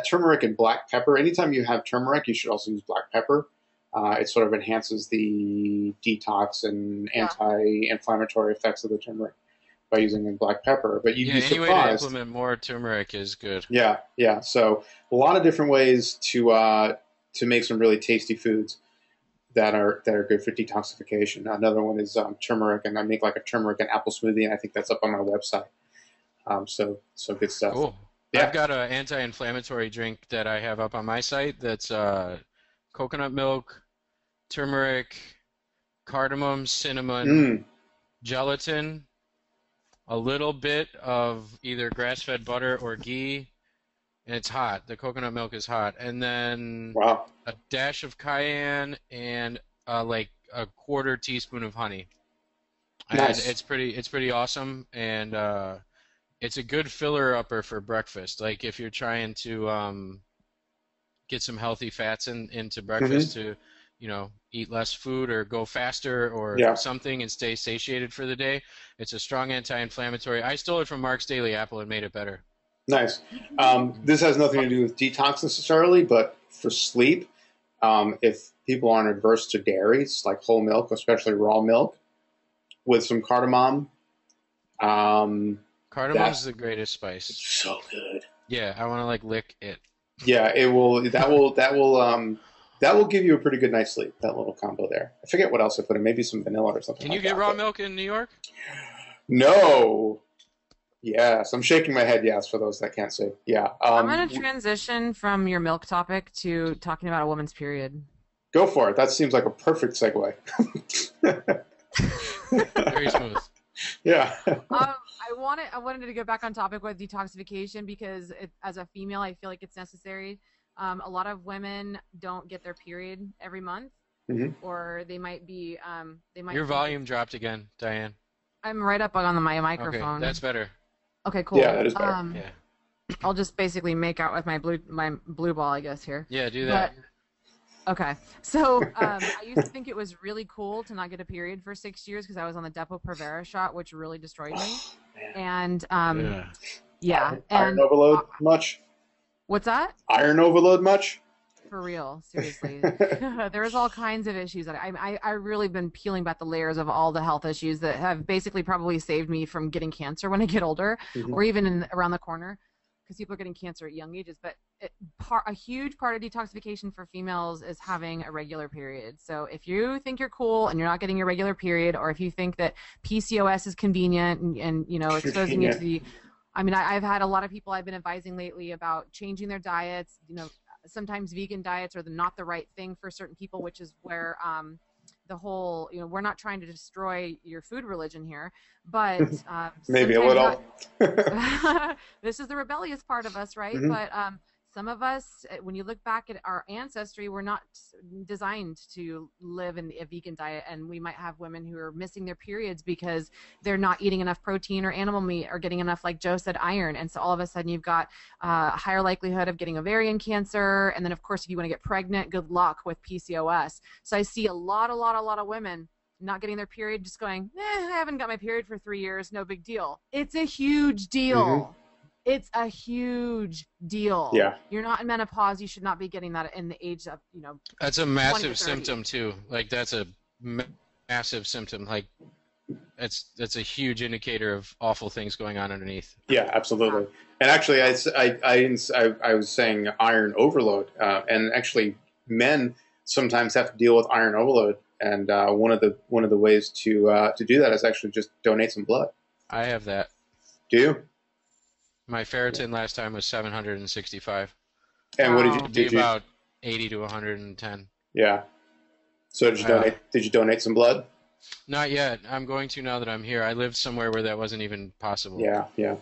turmeric and black pepper. Anytime you have turmeric, you should also use black pepper. It sort of enhances the detox and anti-inflammatory effects of the turmeric. by using black pepper. But you'd Yeah, be any way to surprised. implement more turmeric is good. Yeah, yeah. So a lot of different ways to make some really tasty foods that are good for detoxification. Another one is turmeric, and I make like a turmeric and apple smoothie, and I think that's up on my website. So good stuff. Cool. Yeah. I've got an anti-inflammatory drink that I have up on my site that's coconut milk, turmeric, cardamom, cinnamon, gelatin, a little bit of either grass-fed butter or ghee, and it's hot. The coconut milk is hot. And then Wow. a dash of cayenne and like a quarter teaspoon of honey. Nice. And it's pretty awesome, and it's a good filler upper for breakfast. Like if you're trying to get some healthy fats into breakfast to, you know, eat less food or go faster or something and stay satiated for the day. It's a strong anti-inflammatory. I stole it from Mark's Daily Apple and made it better. Nice. This has nothing to do with detox necessarily, but for sleep, if people aren't adverse to dairies, like whole milk, especially raw milk, with some cardamom. Cardamom's the greatest spice. It's so good. Yeah, I want to like lick it. Yeah, it will. That will give you a pretty good night's sleep. That little combo there. I forget what else I put in. Maybe some vanilla or something. Can you get raw milk in New York? No. Yes, I'm shaking my head. Yes, for those that can't see. Yeah. I'm going to transition from your milk topic to talking about a woman's period. Go for it. That seems like a perfect segue. Very smooth. Yeah. I wanted to go back on topic with detoxification because as a female, I feel like it's necessary. A lot of women don't get their period every month, or they might be. Your volume dropped again, Diane. I'm right up on my microphone. Okay, that's better. Okay, cool. Yeah, that is better. Yeah. I'll just basically make out with my blue ball, I guess here. Yeah, do that. Okay, so I used to think it was really cool to not get a period for 6 years because I was on the Depo-Provera shot, which really destroyed me. And yeah. Iron overload much? What's that? Iron overload much? For real, seriously. There's all kinds of issues that I really been peeling back the layers of all the health issues that have basically probably saved me from getting cancer when I get older, or even around the corner, because people are getting cancer at young ages. But a huge part of detoxification for females is having a regular period. So if you think you're cool and you're not getting your regular period, or if you think that PCOS is convenient and you know exposing you to the, I mean, I've had a lot of people I've been advising lately about changing their diets. You know, sometimes vegan diets are not the right thing for certain people, which is where the whole, you know, we're not trying to destroy your food religion here, but maybe a little. This is the rebellious part of us, right? But some of us, when you look back at our ancestry, we're not designed to live in a vegan diet, and we might have women who are missing their periods because they're not eating enough protein or animal meat or getting enough, like Joe said, iron. And so all of a sudden you've got a higher likelihood of getting ovarian cancer. And then, of course, if you want to get pregnant, good luck with PCOS. So I see a lot of women not getting their period, just going, I haven't got my period for 3 years, no big deal. It's a huge deal. It's a huge deal. Yeah. You're not in menopause. You should not be getting that in the age of, you know. That's a massive symptom too. Like that's a massive symptom. Like that's a huge indicator of awful things going on underneath. Yeah, absolutely. And actually, I was saying iron overload, and actually, men sometimes have to deal with iron overload. And one of the ways to do that is actually just donate some blood. I have that. Do you? My ferritin last time was 765. And what did you? About 80 to 110. Yeah. So did you donate? Did you donate some blood? Not yet. I'm going to now that I'm here. I lived somewhere where that wasn't even possible. Yeah.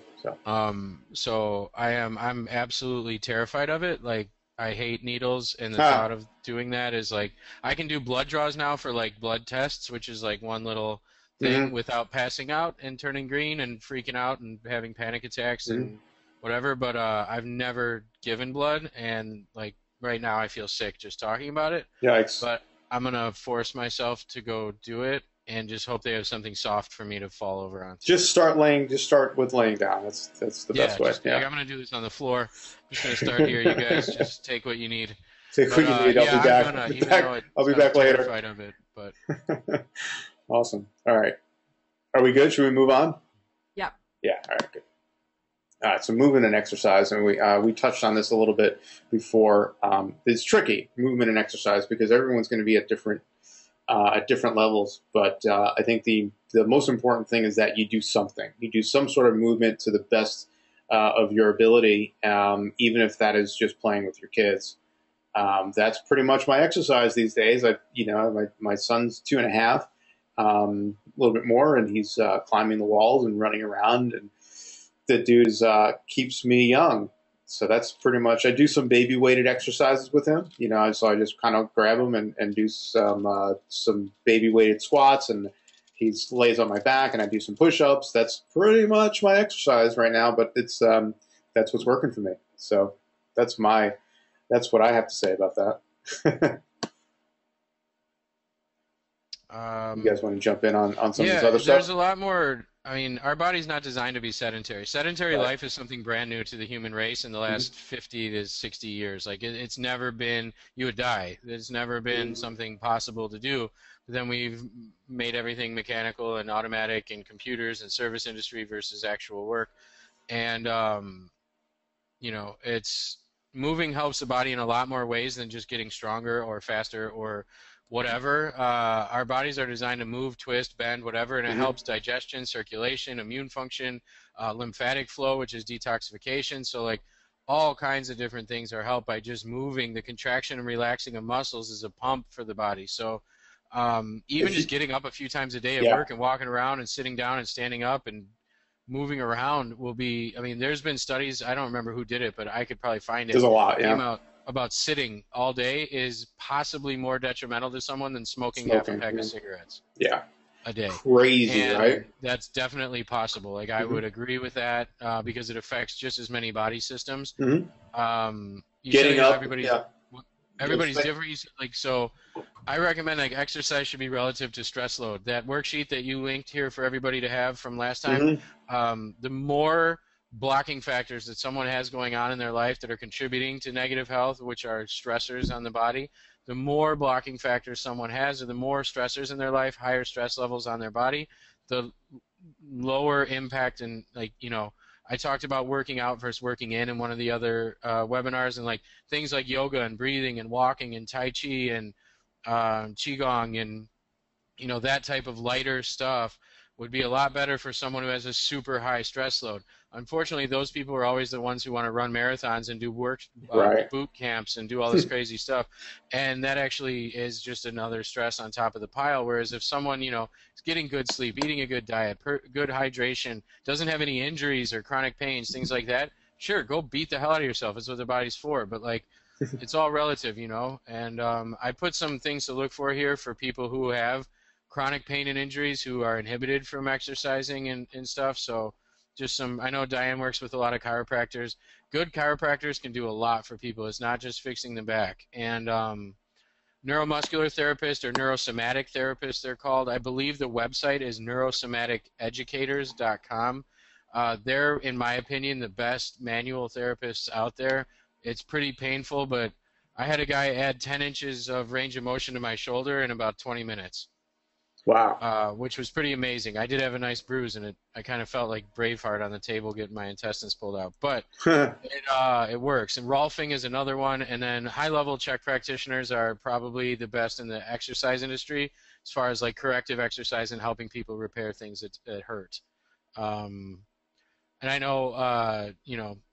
So I'm absolutely terrified of it. Like I hate needles, and the thought of doing that is like I can do blood draws now for like blood tests, which is like one little thing without passing out and turning green and freaking out and having panic attacks and whatever, but I've never given blood, and like right now I feel sick just talking about it. Yikes. But I'm gonna force myself to go do it and just hope they have something soft for me to fall over on. Just start with laying down. That's the best way. Yeah, I'm gonna do this on the floor. I'm just gonna start here. You guys just take what you need. Take what you need. I'll be back. I'll be back later. Terrified of it, but awesome. All right. Are we good? Should we move on? Yeah. Yeah. All right. Good. All right. So movement and exercise, and we touched on this a little bit before. It's tricky, movement and exercise, because everyone's going to be at different levels. But I think the most important thing is that you do something. You do some sort of movement to the best of your ability, even if that is just playing with your kids. That's pretty much my exercise these days. My son's 2.5, a little bit more, and he's climbing the walls and running around, and the dude keeps me young. So that's pretty much. I do some baby weighted exercises with him. So I just kind of grab him and do some baby weighted squats, and he lays on my back, and I do some push ups. That's pretty much my exercise right now. But that's what's working for me. So that's what I have to say about that. You guys want to jump in on some of this other stuff? There's a lot more. I mean, our body's not designed to be sedentary. Sedentary Right. life is something brand new to the human race in the last 50 to 60 years. Like, it's never been, you would die. It's never been something possible to do. But then we've made everything mechanical and automatic and computers and service industry versus actual work. And, it's moving helps the body in a lot more ways than just getting stronger or faster or whatever. Our bodies are designed to move, twist, bend, whatever, and it helps digestion, circulation, immune function, lymphatic flow, which is detoxification. So, like, all kinds of different things are helped by just moving. The contraction and relaxing of muscles is a pump for the body. So even just getting up a few times a day at work and walking around and sitting down and standing up and moving around will be, I mean, there's been studies, I don't remember who did it, but I could probably find it. There's a lot, yeah. Came out about sitting all day is possibly more detrimental to someone than smoking half a pack of cigarettes. Yeah. A day. Crazy, and right? That's definitely possible. Like, I would agree with that because it affects just as many body systems. Getting up, everybody's different. Like, so I recommend, like, exercise should be relative to stress load. That worksheet that you linked here for everybody to have from last time, the more blocking factors that someone has going on in their life that are contributing to negative health, which are stressors on the body, the more blocking factors someone has, or the more stressors in their life, higher stress levels on their body, the lower impact. And, like, I talked about working out versus working in one of the other webinars, and, like, things like yoga and breathing and walking and tai chi and qigong and that type of lighter stuff would be a lot better for someone who has a super high stress load. Unfortunately, those people are always the ones who want to run marathons and do boot camps and do all this crazy stuff, and that actually is just another stress on top of the pile. Whereas if someone is getting good sleep, eating a good diet, good hydration, doesn't have any injuries or chronic pains, things like that, sure, go beat the hell out of yourself. It's what the body's for. But, like, it's all relative, and I put some things to look for here for people who have chronic pain and injuries, who are inhibited from exercising and stuff. So just some, I know Diane works with a lot of chiropractors. Good chiropractors can do a lot for people. It's not just fixing the back. And neuromuscular therapist, or neurosomatic therapist, they're called. I believe the website is neurosomaticeducators.com. They're, in my opinion, the best manual therapists out there. It's pretty painful, but I had a guy add 10 inches of range of motion to my shoulder in about 20 minutes. Wow. Which was pretty amazing. I did have a nice bruise, and I kind of felt like Braveheart on the table getting my intestines pulled out. But it works. And Rolfing is another one. And then high-level Czech practitioners are probably the best in the exercise industry as far as, like, corrective exercise and helping people repair things that hurt. And I know,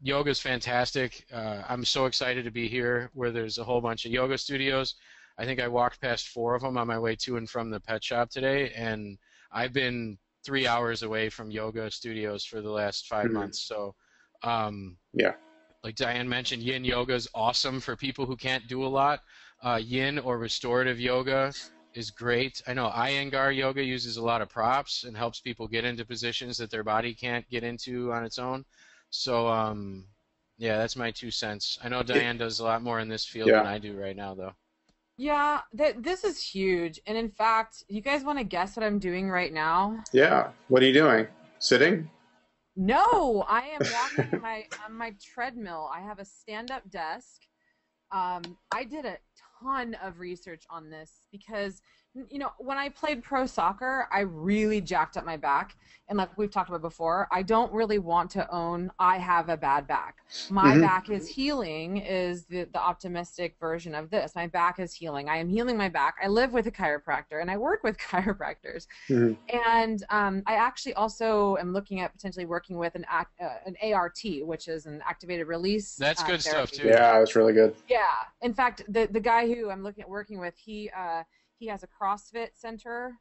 yoga is fantastic. I'm so excited to be here where there's a whole bunch of yoga studios. I think I walked past 4 of them on my way to and from the pet shop today, and I've been 3 hours away from yoga studios for the last 5 months. So, like Diane mentioned, yin yoga is awesome for people who can't do a lot. Yin or restorative yoga is great. I know Iyengar yoga uses a lot of props and helps people get into positions that their body can't get into on its own. So, yeah, that's my 2 cents. I know Diane does a lot more in this field than I do right now, though. Yeah, this is huge. And in fact, you guys want to guess what I'm doing right now? Yeah. What are you doing? Sitting? No, I am walking on my treadmill. I have a stand-up desk. I did a ton of research on this because, you know, when I played pro soccer, I really jacked up my back. And like we've talked about before, I don't really want to own I have a bad back. My back is healing is the optimistic version of this. My back is healing. I am healing my back. I live with a chiropractor and I work with chiropractors. And I actually also am looking at potentially working with an ART, which is an activated release. That's good therapy. stuff too. Yeah, that's really good. Yeah. In fact, the guy who I'm looking at working with, he has a CrossFit center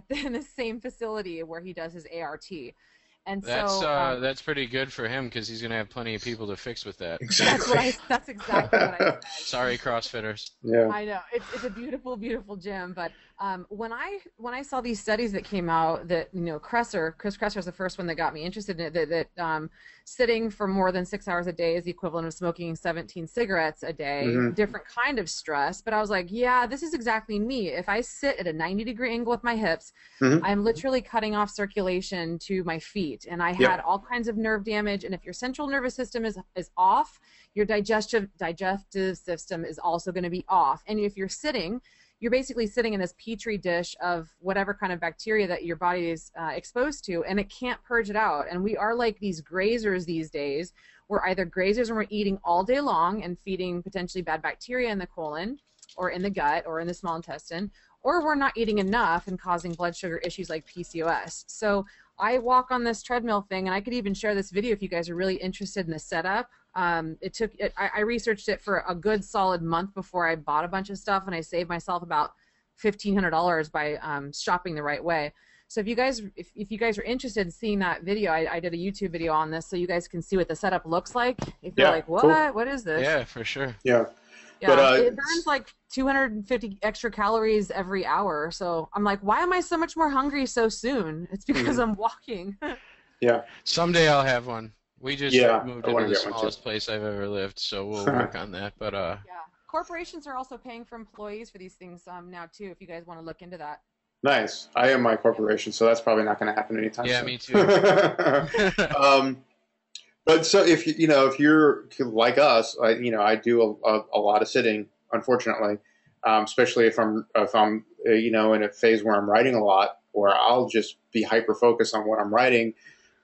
in the same facility where he does his ART. And that's pretty good for him because he's gonna have plenty of people to fix with that. Exactly. That's exactly what I said. Sorry, CrossFitters. Yeah. I know it's a beautiful, beautiful gym. But when I saw these studies that came out that, you know, Chris Kresser is the first one that got me interested in it. That sitting for more than 6 hours a day is the equivalent of smoking 17 cigarettes a day. Different kind of stress. But I was like, yeah, this is exactly me. If I sit at a 90-degree angle with my hips, I'm literally cutting off circulation to my feet. And I had all kinds of nerve damage. And if your central nervous system is off, your digestive system is also going to be off. And if you're sitting, you're basically sitting in this petri dish of whatever kind of bacteria that your body is exposed to, and it can't purge it out. And we are like these grazers these days. We're either grazers and we're eating all day long and feeding potentially bad bacteria in the colon or in the gut or in the small intestine, or we're not eating enough and causing blood sugar issues like PCOS. So I walk on this treadmill thing, and I could even share this video if you guys are really interested in the setup. I researched it for a good solid month before I bought a bunch of stuff, and I saved myself about $1,500 by shopping the right way. So if you guys are interested in seeing that video, I did a YouTube video on this so you guys can see what the setup looks like. If you're like, what? Cool. What is this? Yeah, for sure. Yeah. Yeah, but, it burns like 250 extra calories every hour. So I'm like, why am I so much more hungry so soon? It's because I'm walking. Yeah. Someday I'll have one. We just moved into the smallest place I've ever lived, so we'll work on that. But yeah, corporations are also paying for employees for these things now too. If you guys want to look into that. Nice. I am my corporation, so that's probably not going to happen anytime soon. Yeah, me too. But so if you're like us, I do a lot of sitting, unfortunately, especially if I'm in a phase where I'm writing a lot, or I'll just be hyper focused on what I'm writing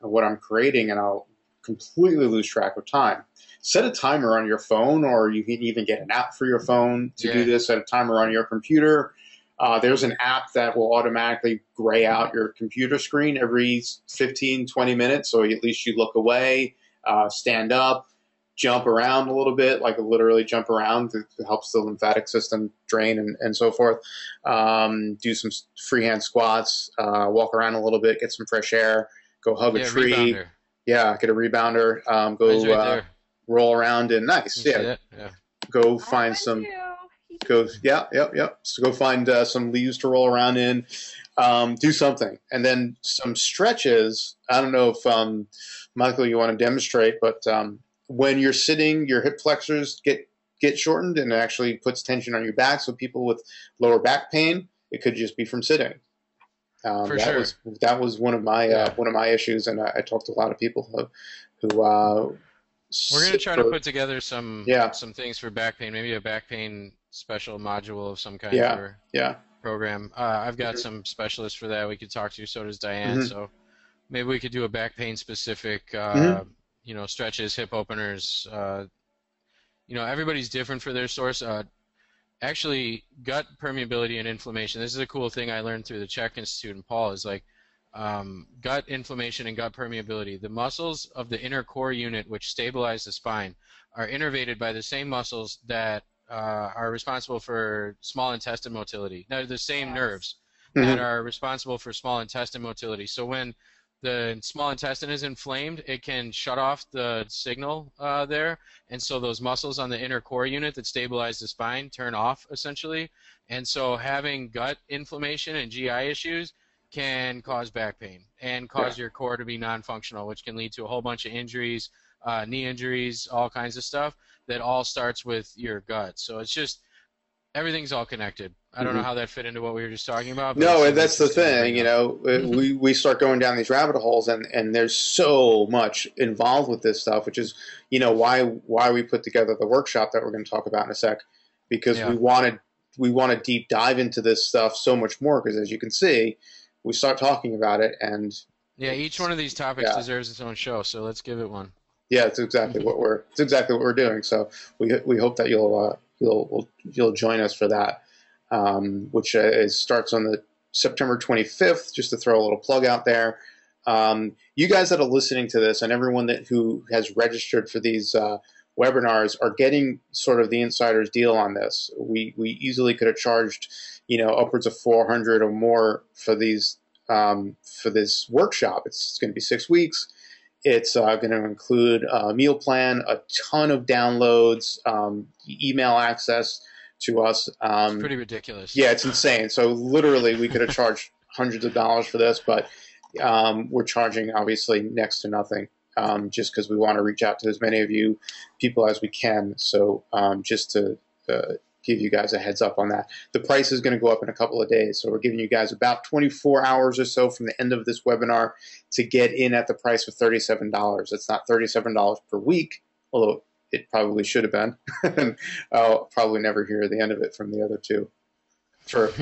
and what I'm creating, and I'll completely lose track of time. Set a timer on your phone, or you can even get an app for your phone to do this. Set a timer on your computer. There's an app that will automatically gray out your computer screen every 15, 20 minutes, so at least you look away. Stand up, jump around a little bit, like literally jump around. It helps the lymphatic system drain and so forth. Do some freehand squats, walk around a little bit, get some fresh air, go hug a tree. Rebounder. Yeah, get a rebounder. Go roll around and nice. Yeah. Go find some. So go find some leaves to roll around in. Do something, and then some stretches. I don't know if Michael, you want to demonstrate, but when you're sitting, your hip flexors get shortened, and it actually puts tension on your back. So people with lower back pain, it could just be from sitting. That was one of my issues, and I talked to a lot of people who we're going to try to put together some things for back pain, maybe a back pain special module of some kind for program. I've got some specialists for that we could talk to. So does Diane. So maybe we could do a back pain specific, stretches, hip openers. Everybody's different for their source. Actually, gut permeability and inflammation. This is a cool thing I learned through the Czech Institute and Paul is like gut inflammation and gut permeability. The muscles of the inner core unit, which stabilize the spine, are innervated by the same muscles that are responsible for small intestine motility. Now, the same nerves that are responsible for small intestine motility. So when the small intestine is inflamed, it can shut off the signal there, and so those muscles on the inner core unit that stabilize the spine turn off, essentially. And so having gut inflammation and GI issues can cause back pain and cause your core to be non-functional, which can lead to a whole bunch of injuries, knee injuries, all kinds of stuff that all starts with your gut. So it's just everything's all connected. I don't know how that fit into what we were just talking about. No, that's the thing. We start going down these rabbit holes, and there's so much involved with this stuff, which is why we put together the workshop that we're going to talk about in a sec, because we want to deep dive into this stuff so much more because, as you can see, we start talking about it, and Yeah, each one of these topics deserves its own show, so let's give it one. Yeah, it's exactly what we're doing. So we hope that you'll join us for that, which starts on the September 25th. Just to throw a little plug out there, you guys that are listening to this and everyone who has registered for these webinars are getting sort of the insider's deal on this. We easily could have charged, upwards of $400 or more for these for this workshop. It's going to be 6 weeks. It's going to include a meal plan, a ton of downloads, email access to us. It's pretty ridiculous. Yeah, it's insane. So literally, we could have charged hundreds of dollars for this, but we're charging obviously next to nothing, just because we want to reach out to as many of you people as we can. So just to give you guys a heads up on that. The price is going to go up in a couple of days. So we're giving you guys about 24 hours or so from the end of this webinar to get in at the price of $37. It's not $37 per week, although it probably should have been. And I'll probably never hear the end of it from the other two for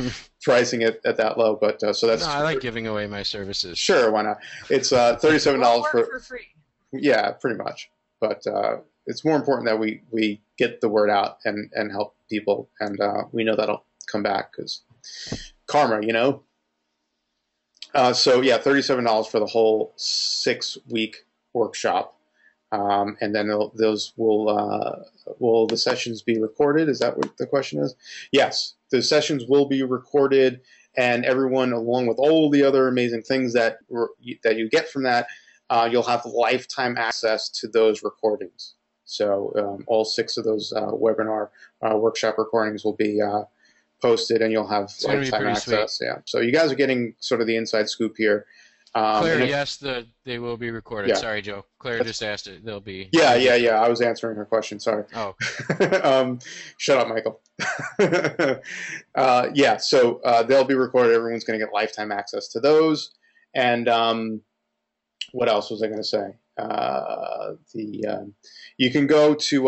pricing it at that low. But so that's. No, I like giving away my services. Sure, why not? It's $37 for free. Yeah, pretty much. But it's more important that we get the word out and help people, and we know that'll come back because karma, So yeah, $37 for the whole 6-week workshop, and then those will the sessions be recorded? Is that what the question is? Yes, the sessions will be recorded, and everyone, along with all the other amazing things that you get from that, you'll have lifetime access to those recordings. So all 6 of those webinar workshop recordings will be posted, and you'll have lifetime access. Sweet. Yeah. So you guys are getting sort of the inside scoop here. Claire, yes, they will be recorded. Yeah. Sorry, Joe. Claire just asked it. They'll be. Yeah. I was answering her question. Sorry. Oh. Shut up, Michael. Yeah. So they'll be recorded. Everyone's going to get lifetime access to those. And what else was I going to say? You can go to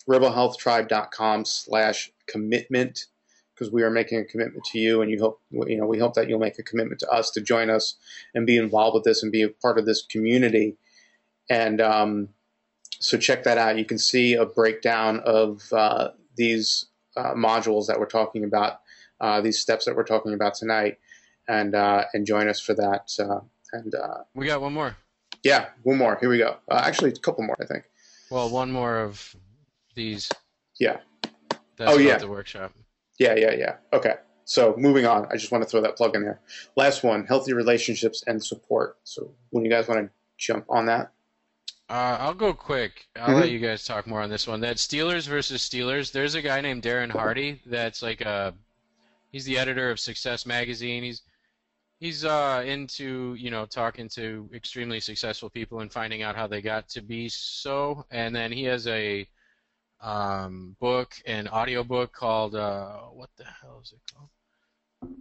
rebelhealthtribe.com/commitment because we are making a commitment to you, and we hope that you'll make a commitment to us to join us and be involved with this and be a part of this community. And so check that out. You can see a breakdown of these modules that we're talking about, these steps that we're talking about tonight, and join us for that. We got one more. Yeah, one more. Here we go. Actually, a couple more, I think. Well, one more of these. Yeah. That's about the workshop. Yeah. Okay. So moving on. I just want to throw that plug in there. Last one, healthy relationships and support. So when you guys want to jump on that? I'll go quick. I'll let you guys talk more on this one. That Steelers versus Steelers, there's a guy named Darren Hardy that's like he's the editor of Success Magazine. He's into, talking to extremely successful people and finding out how they got to be so. And then he has a book, an audio book called what the hell is it called?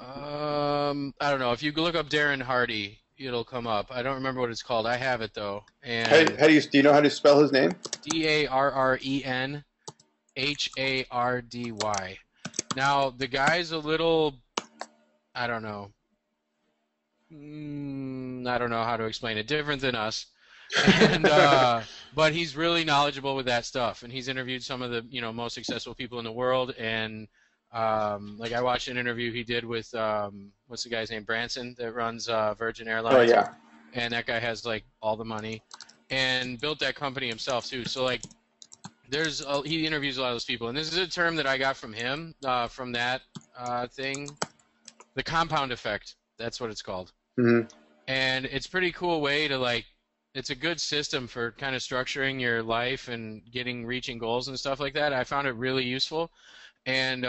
I don't know. If you look up Darren Hardy, it'll come up. I don't remember what it's called. I have it though. And do you know how to spell his name? DARRENHARDY. Now the guy's a little, I don't know how to explain it, different than us, and but he's really knowledgeable with that stuff, and he's interviewed some of the most successful people in the world, and like I watched an interview he did with what's the guy's name, Branson, that runs Virgin Airlines. Oh yeah. And that guy has like all the money and built that company himself too. So like he interviews a lot of those people, and this is a term that I got from him from that thing, the compound effect. That's what it's called. Mm-hmm. And it's a pretty cool way to it's a good system for kind of structuring your life and reaching goals and stuff like that. I found it really useful. And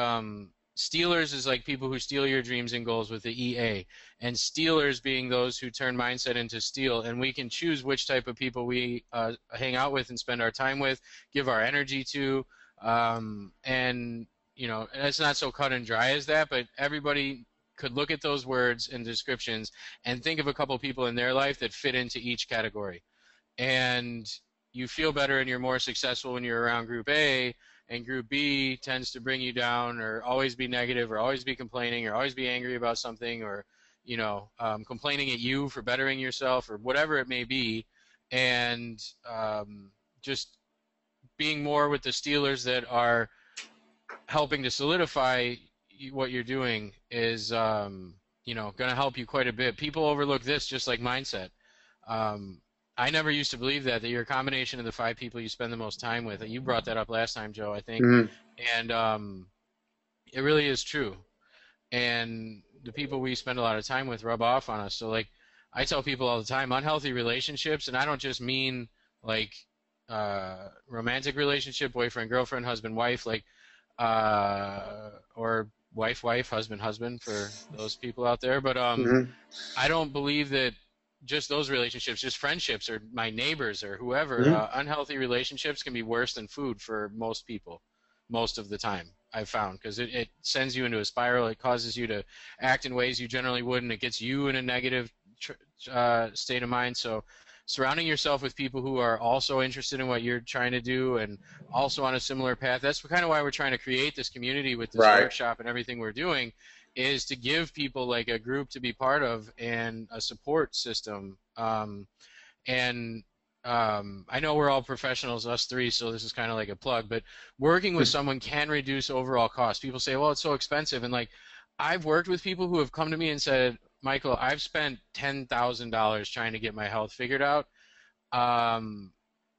Stealers is like people who steal your dreams and goals with the EA. And Stealers being those who turn mindset into steel. And we can choose which type of people we hang out with and spend our time with, give our energy to. And it's not so cut and dry as that, but everybody could look at those words and descriptions and think of a couple people in their life that fit into each category. And you feel better and you're more successful when you're around Group A and group B tends to bring you down, or always be negative, or always be complaining, or always be angry about something, or complaining at you for bettering yourself, or whatever it may be, and just being more with the Steelers that are helping to solidify what you're doing is going to help you quite a bit. People overlook this, just like mindset. I never used to believe that you're a combination of the 5 people you spend the most time with. You brought that up last time, Joe, I think. Mm-hmm. And it really is true. And the people we spend a lot of time with rub off on us. So, like, I tell people all the time, unhealthy relationships, and I don't just mean, like, romantic relationship, boyfriend, girlfriend, husband, wife, like, or wife, husband for those people out there. But Mm-hmm. I don't believe that just those relationships, just friendships or my neighbors or whoever, Mm-hmm. unhealthy relationships can be worse than food for most people, most of the time, I've found, because it sends you into a spiral. It causes you to act in ways you generally wouldn't. It gets you in a negative state of mind. So surrounding yourself with people who are also interested in what you're trying to do and also on a similar path, that's kind of why we're trying to create this community with this Right. workshop and everything we're doing, is to give people like a group to be part of and a support system. I know we're all professionals, us 3, so this is kind of like a plug, but working with someone can reduce overall cost. People say, well, it's so expensive. And like, I've worked with people who have come to me and said, Michael, I've spent $10,000 trying to get my health figured out.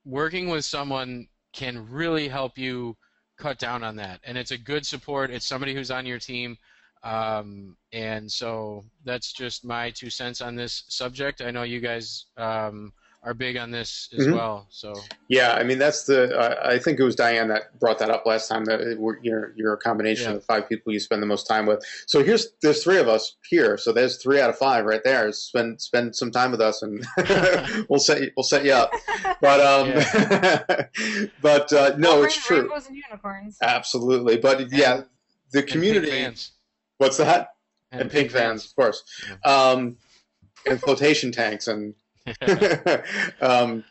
Working with someone can really help you cut down on that. And it's a good support. It's somebody who's on your team. And so that's just my 2 cents on this subject. I know you guys are big on this as well. So yeah, I mean, that's I think it was Diane that brought that up last time, that you're a combination of the 5 people you spend the most time with. So there's 3 of us here, so there's 3 out of 5 right there. Spend some time with us, and we'll set you up. But no, it's true. Rainbows and unicorns. Absolutely, but yeah, the community. And pink vans. What's that? And pink vans, of course. Yeah. And flotation tanks and. The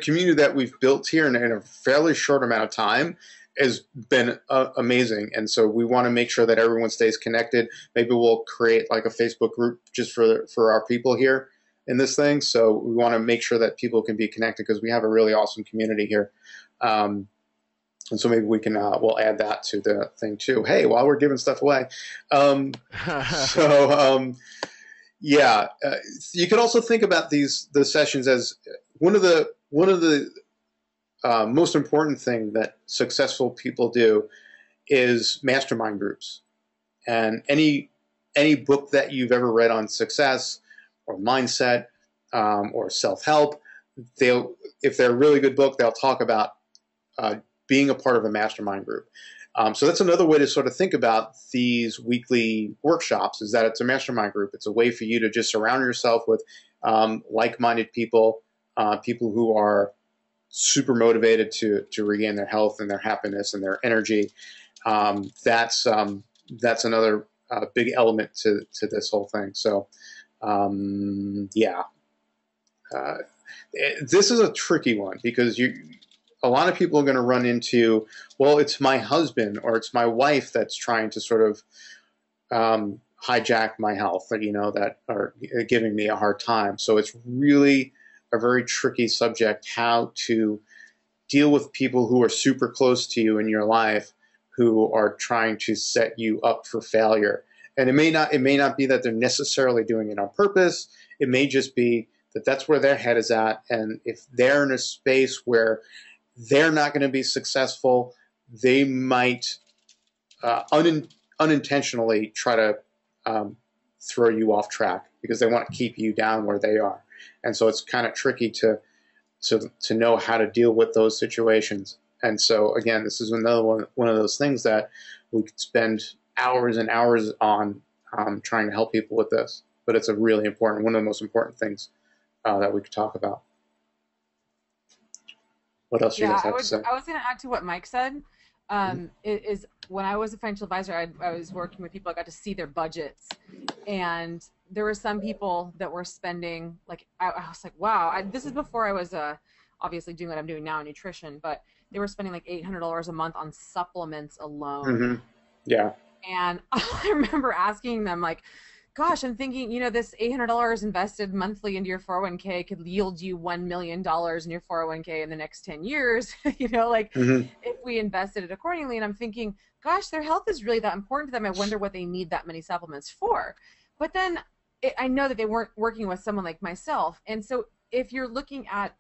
community that we've built here in a fairly short amount of time has been amazing, and so we want to make sure that everyone stays connected. Maybe we'll create like a Facebook group just for our people here in this thing. So we want to make sure that people can be connected, because we have a really awesome community here. And so maybe we can we'll add that to the thing too. Hey, while we're giving stuff away, yeah, you can also think about the sessions as one of the most important thing that successful people do is mastermind groups. And any book that you've ever read on success or mindset or self-help, if they're a really good book, they'll talk about being a part of a mastermind group. So that's another way to sort of think about these weekly workshops, is that it's a mastermind group. It's a way for you to just surround yourself with like-minded people, people who are super motivated to regain their health and their happiness and their energy. That's another big element to this whole thing. So, yeah. This is a tricky one, because a lot of people are going to run into, well, it's my husband or it's my wife that's trying to sort of hijack my health, that are giving me a hard time. So it's really a very tricky subject, how to deal with people who are super close to you in your life, who are trying to set you up for failure. And it may not be that they're necessarily doing it on purpose. It may just be that that's where their head is at. And if they're in a space where they're not going to be successful, they might unintentionally try to throw you off track, because they want to keep you down where they are. And so it's kind of tricky to know how to deal with those situations. And so, again, this is another one of those things that we could spend hours and hours on trying to help people with this. But it's one of the most important things that we could talk about. What else do you guys have to say? I was going to add to what Mike said. Is when I was a financial advisor, I was working with people. I got to see their budgets, and there were some people that were spending, like, I was like, wow. This is before I was obviously doing what I'm doing now in nutrition, but they were spending like $800 a month on supplements alone. Mm-hmm. Yeah. And I remember asking them, like, gosh, I'm thinking, this $800 invested monthly into your 401k could yield you $1 million in your 401k in the next 10 years, Mm-hmm. if we invested it accordingly. And I'm thinking, gosh, their health is really that important to them. I wonder what they need that many supplements for. But then I know that they weren't working with someone like myself. And so if you're looking at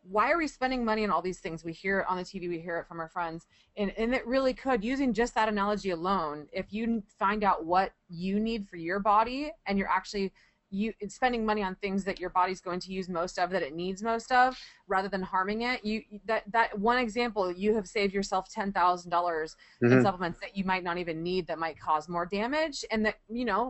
why are we spending money on all these things? We hear it on the TV, we hear it from our friends, and it really could, using just that analogy alone, if you find out what you need for your body and you're actually spending money on things that your body's going to use most of, that it needs most of, rather than harming it, that one example, you have saved yourself $10,000 in supplements that you might not even need, that might cause more damage, and that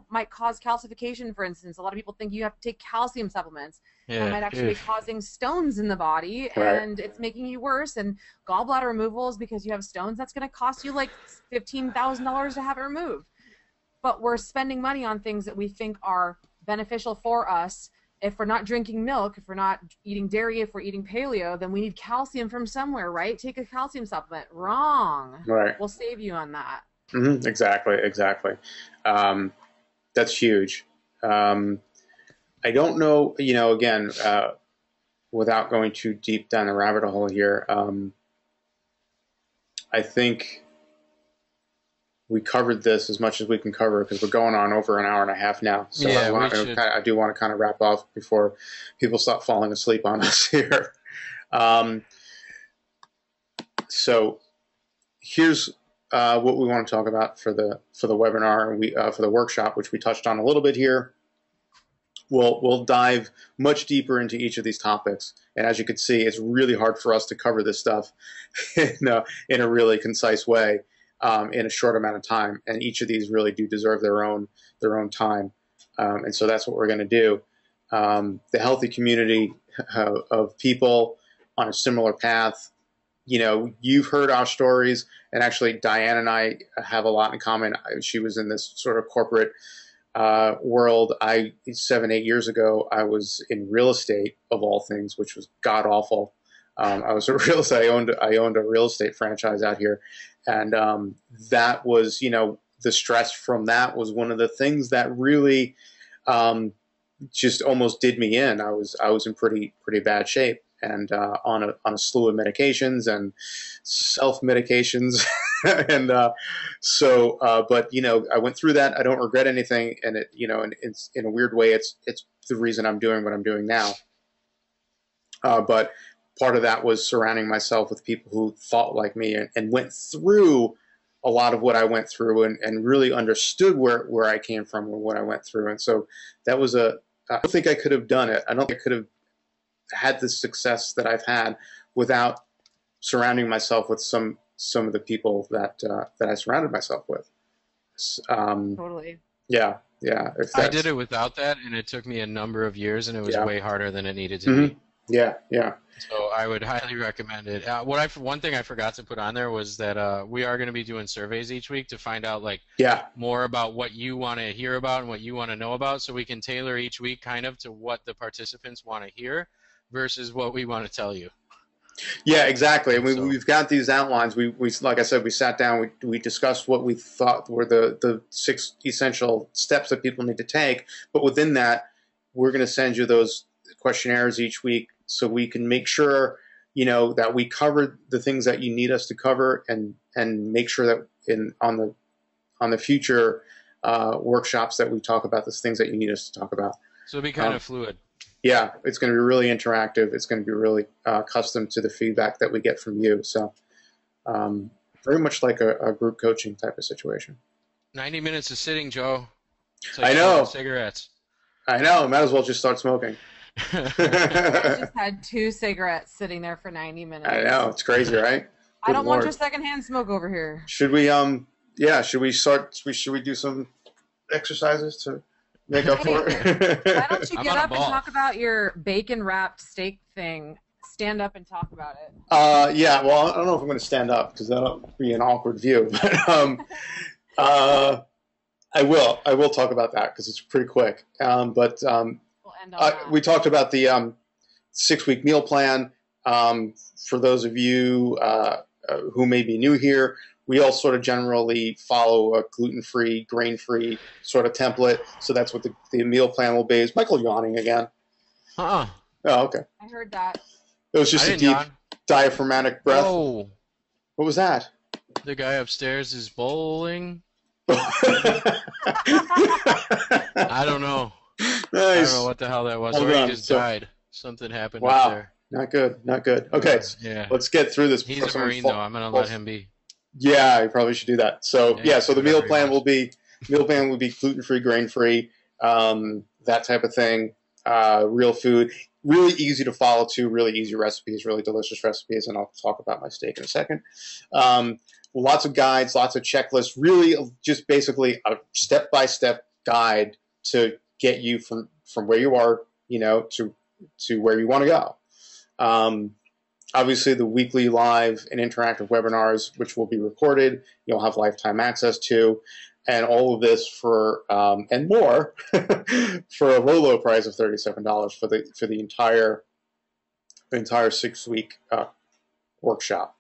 might cause calcification. For instance, a lot of people think you have to take calcium supplements. That might actually be causing stones in the body, and it's making you worse. And gallbladder removals, because you have stones, that's going to cost you like $15,000 to have it removed. But we're spending money on things that we think are beneficial for us. If we're not drinking milk, if we're not eating dairy, if we're eating paleo, then we need calcium from somewhere, right? Take a calcium supplement. Wrong. Right. We'll save you on that. Mm-hmm. Exactly. That's huge. I don't know, again, without going too deep down the rabbit hole here, I think we covered this as much as we can cover, because we're going on over an hour and a half now. So I do want to kind of wrap off before people stop falling asleep on us here. So here's what we want to talk about for the webinar, and for the workshop, which we touched on a little bit here. We'll dive much deeper into each of these topics, and as you can see, it's really hard for us to cover this stuff in a really concise way in a short amount of time. And each of these really do deserve their own time, and so that's what we're going to do. The healthy community of people on a similar path. You've heard our stories, and actually Diane and I have a lot in common. She was in this sort of corporate world. 7-8 years ago, I was in real estate, of all things, which was god awful. I was a real estate. I owned a real estate franchise out here, and that was, the stress from that was one of the things that really just almost did me in. I was in pretty bad shape, and on a slew of medications and self medications. And but I went through that. I don't regret anything, and and it's, in a weird way, it's the reason I'm doing what I'm doing now. But part of that was surrounding myself with people who thought like me and went through a lot of what I went through, and really understood where I came from and what I went through. And so that was I don't think I could have done it. I don't think I could have had the success that I've had without surrounding myself with some of the people that I surrounded myself with. Totally. Yeah. I did it without that, and it took me a number of years, and it was way harder than it needed to be. Yeah. So I would highly recommend it. One thing I forgot to put on there was that we are going to be doing surveys each week to find out more about what you want to hear about and what you want to know about, so we can tailor each week kind of to what the participants want to hear versus what we want to tell you. Yeah, exactly. And we've got these outlines. We like I said, we sat down. We discussed what we thought were the 6 essential steps that people need to take. But within that, we're going to send you those questionnaires each week, so we can make sure that we cover the things that you need us to cover, and make sure that on the future workshops that we talk about the things that you need us to talk about. So it'll be kind of fluid. Yeah, it's going to be really interactive. It's going to be really custom to the feedback that we get from you. So very much like a group coaching type of situation. 90 minutes of sitting, Joe. I know. Cigarettes. I know. Might as well just start smoking. I just had 2 cigarettes sitting there for 90 minutes. I know. It's crazy, right? I don't want your secondhand smoke over here. Should we should we do some exercises to make up for it? Why don't you get up and talk about your bacon wrapped steak thing? Stand up and talk about it. Yeah, well, I don't know if I'm going to stand up, because that'll be an awkward view, but I will talk about that, because it's pretty quick. But we'll end on that. We talked about the 6-week meal plan. For those of you who may be new here, we all sort of generally follow a gluten-free, grain-free sort of template. So that's what the meal plan will be. Is Michael yawning again? Uh-uh. Oh, okay. I heard that. It was I just a didn't deep yawn. diaphragmatic breath. Oh, What was that? the guy upstairs is bowling. Nice. I don't know. I don't know what the hell that was. Hold Or he on. just So- died. Something happened up Wow. there. Not good. Not good. Okay. Yeah. Let's get through this. He's before a someone Marine, fall- though. I'm going to falls- let him be. Yeah, you probably should do that. So Yeah, so the meal whatever he plan wants. will be gluten-free, grain-free, that type of thing. Real food, really easy to follow too. Really easy recipes, really delicious recipes, and I'll talk about my steak in a second. Lots of guides, lots of checklists. Really, just basically a step-by-step guide to get you from where you are, to where you want to go. Obviously, the weekly live and interactive webinars, which will be recorded, you'll have lifetime access to, and all of this for and more for a low price of $37 for the entire 6-week workshop.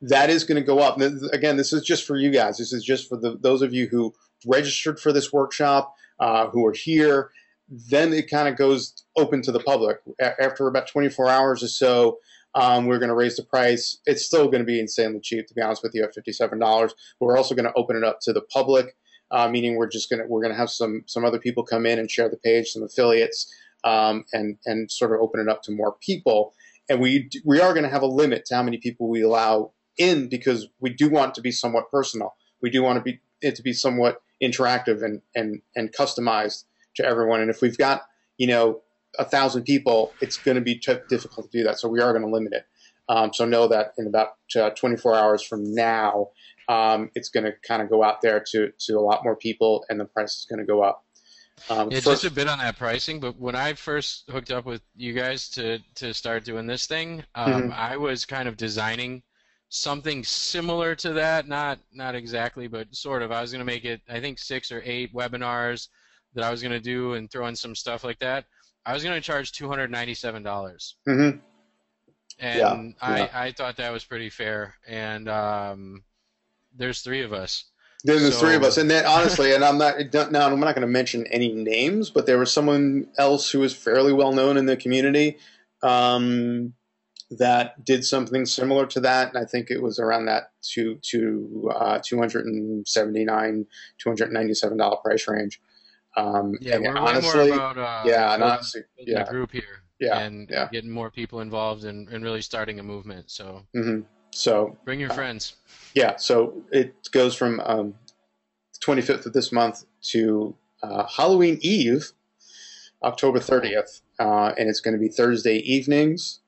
That is going to go up. Again, this is just for you guys. This is just for those of you who registered for this workshop, who are here. Then it kind of goes open to the public. After about 24 hours or so, we're going to raise the price. It's still going to be insanely cheap, to be honest with you, at $57. But we're also going to open it up to the public, meaning we're going to have some other people come in and share the page, some affiliates, and sort of open it up to more people. And we are going to have a limit to how many people we allow in, because we do want it to be somewhat personal. We do want it to be somewhat interactive and customized to everyone. And if we've got 1,000 people, it's going to be difficult to do that. So we are going to limit it. So know that in about 24 hours from now, it's going to kind of go out there to a lot more people, and the price is going to go up. Just a bit on that pricing, but when I first hooked up with you guys to start doing this thing, I was kind of designing something similar to that, not exactly, but sort of. I was going to make it, I think, 6 or 8 webinars that I was going to do and throw in some stuff like that. I was going to charge $297. Mm-hmm. And I thought that was pretty fair. And there's 3 of us. There's 3 of us, and then honestly, and I'm not going to mention any names, but there was someone else who was fairly well known in the community that did something similar to that, and I think it was around that $279, $297 price range. We're honestly, way more about the group here, and getting more people involved and really starting a movement. So, so bring your friends. Yeah, so it goes from the 25th of this month to Halloween Eve, October 30th, and it's going to be Thursday evenings.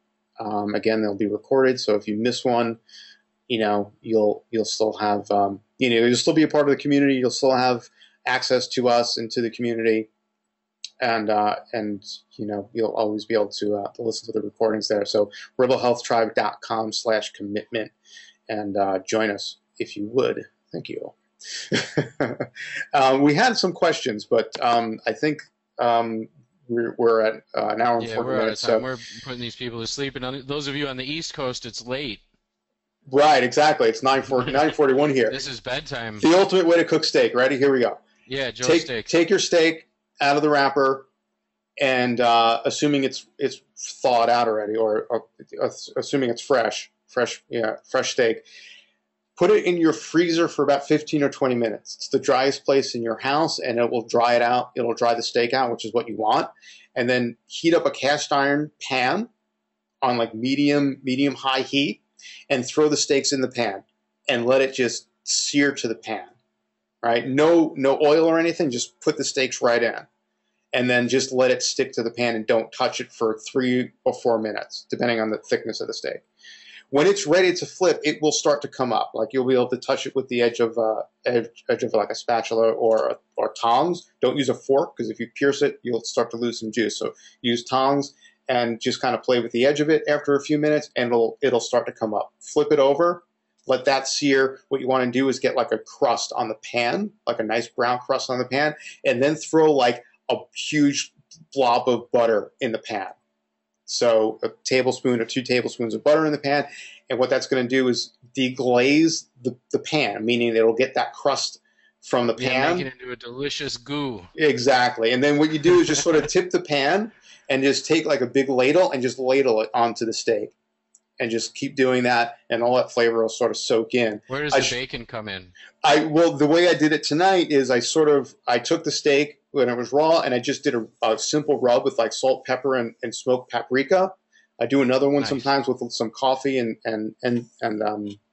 Again, they'll be recorded, so if you miss one, you'll still have you'll still be a part of the community. You'll still have access to us and to the community, and you'll always be able to listen to the recordings there. So rebelhealthtribe.com/commitment. And join us if you would. Thank you. We had some questions, but I think we're at an hour and 40 we're minutes. Out of time. So we're putting these people to sleep. And on those of you on the East Coast, it's late. Right, exactly. It's 9:41 here. This is bedtime. The ultimate way to cook steak. Ready? Here we go. Yeah, Joe's steak. Take your steak out of the wrapper, and assuming it's thawed out already, or assuming it's fresh steak, put it in your freezer for about 15 or 20 minutes. It's the driest place in your house, and it will dry it out. It'll dry the steak out, which is what you want. And then heat up a cast iron pan on like medium high heat, and throw the steaks in the pan and let it just sear to the pan. Right? No oil or anything. Just put the steaks right in, and then just let it stick to the pan and don't touch it for 3 or 4 minutes, depending on the thickness of the steak. When it's ready to flip, it will start to come up. Like you'll be able to touch it with the edge of like a spatula or tongs. Don't use a fork, because if you pierce it, you'll start to lose some juice. So use tongs and just kind of play with the edge of it after a few minutes, and it'll start to come up. Flip it over, let that sear. What you want to do is get like a crust on the pan, like a nice brown crust on the pan, and then throw like a huge blob of butter in the pan. So a tablespoon or 2 tablespoons of butter in the pan. And what that's going to do is deglaze the pan, meaning it'll get that crust from the pan. Yeah, make it into a delicious goo. Exactly. And then what you do is just sort of tip the pan and just take like a big ladle and just ladle it onto the steak. And just keep doing that, and all that flavor will sort of soak in. Where does the bacon come in? Well, the way I did it tonight is I took the steak when it was raw, and I just did a simple rub with like salt, pepper, and smoked paprika. I do another one sometimes with some coffee and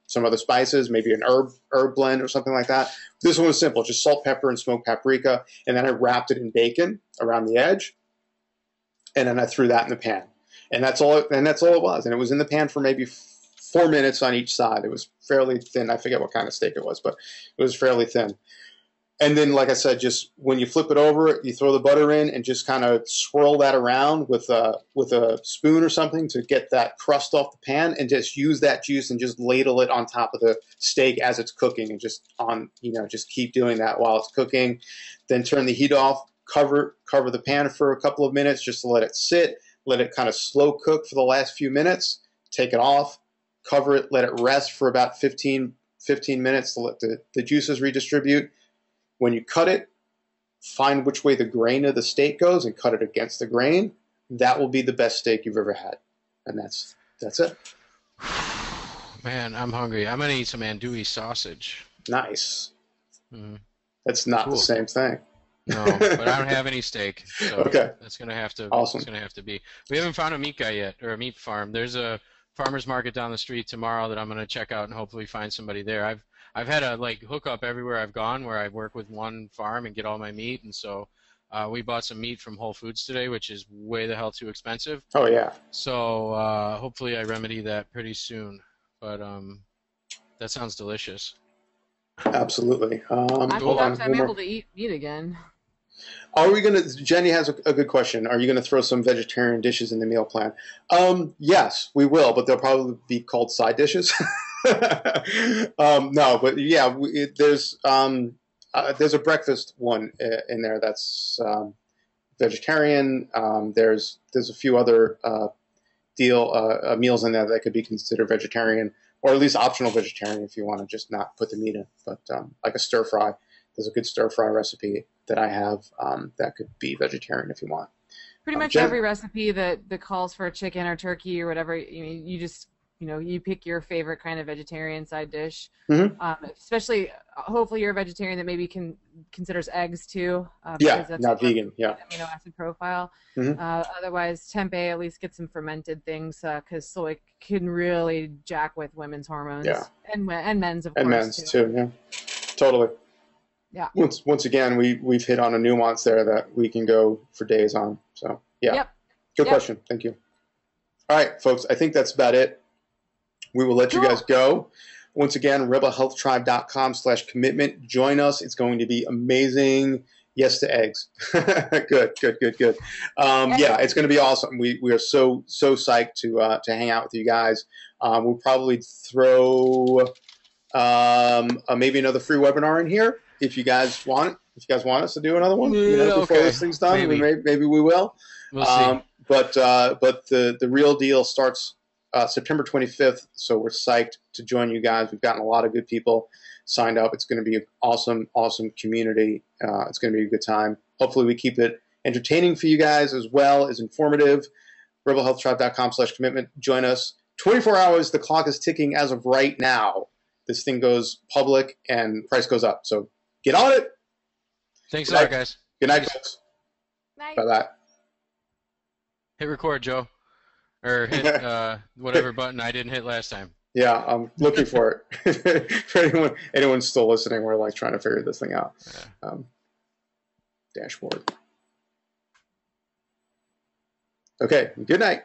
some other spices, maybe an herb blend or something like that. This one was simple, just salt, pepper, and smoked paprika, and then I wrapped it in bacon around the edge, and then I threw that in the pan. And that's all it was. And it was in the pan for maybe 4 minutes on each side. It was fairly thin. I forget what kind of steak it was, but it was fairly thin. And then, like I said, just when you flip it over, you throw the butter in and just kind of swirl that around with a spoon or something to get that crust off the pan, and just use that juice and just ladle it on top of the steak as it's cooking, and just keep doing that while it's cooking. Then turn the heat off, cover the pan for a couple of minutes just to let it sit. Let it kind of slow cook for the last few minutes. Take it off, cover it, let it rest for about 15 minutes to let the juices redistribute. When you cut it, find which way the grain of the steak goes and cut it against the grain. That will be the best steak you've ever had. And that's it. Man, I'm hungry. I'm going to eat some andouille sausage. Nice. Mm-hmm. That's not the same thing. No, but I don't have any steak, so okay. That's gonna have to. Awesome. It's gonna have to be. We haven't found a meat guy yet, or a meat farm. There's a farmer's market down the street tomorrow that I'm gonna check out and hopefully find somebody there. I've had a hookup everywhere I've gone where I work with one farm and get all my meat, and so we bought some meat from Whole Foods today, which is way the hell too expensive. Oh yeah. So hopefully I remedy that pretty soon. But that sounds delicious. Absolutely. I'm able to eat meat again. Are we going to, Jenny has a good question. Are you going to throw some vegetarian dishes in the meal plan? Yes, we will, but they'll probably be called side dishes. No, but yeah, there's a breakfast one in there that's vegetarian. There's a few other meals in there that could be considered vegetarian, or at least optional vegetarian if you want to just not put the meat in. But like a stir fry, there's a good stir fry recipe that I have that could be vegetarian if you want. Pretty much every recipe that calls for chicken or turkey or whatever, you just you pick your favorite kind of vegetarian side dish. Mm-hmm. Especially, hopefully, you're a vegetarian that maybe considers eggs too. Yeah, that's not vegan. Yeah. Amino acid profile. Mm-hmm. Otherwise, tempeh at least get some fermented things because soy can really jack with women's hormones. Yeah. And men's, of course. And men's too. Yeah. Totally. Yeah. Once again, we've hit on a nuance there that we can go for days on. So yeah. Yep. Good question. Thank you. All right, folks. I think that's about it. We will let you guys go. Once again, rebelhealthtribe.com/commitment. Join us. It's going to be amazing. Yes to eggs. Good. Yeah, it's going to be awesome. We are so psyched to hang out with you guys. We'll probably throw maybe another free webinar in here if you guys want it. If you guys want us to do another one, before this thing's done, maybe we will. We'll see. But the real deal starts September 25th, so we're psyched to join you guys. We've gotten a lot of good people signed up. It's going to be an awesome community. It's going to be a good time. Hopefully we keep it entertaining for you guys as well as informative. rebelhealthtribe.com/commitment. Join us. 24 hours, the clock is ticking as of right now. This thing goes public and price goes up. So get on it. Thanks a lot, guys. Good night, folks. Night. Bye-bye. Hit record, Joe. Or hit whatever button I didn't hit last time. Yeah, I'm looking for it. For anyone's still listening, we're trying to figure this thing out. Yeah. Dashboard. Okay, good night.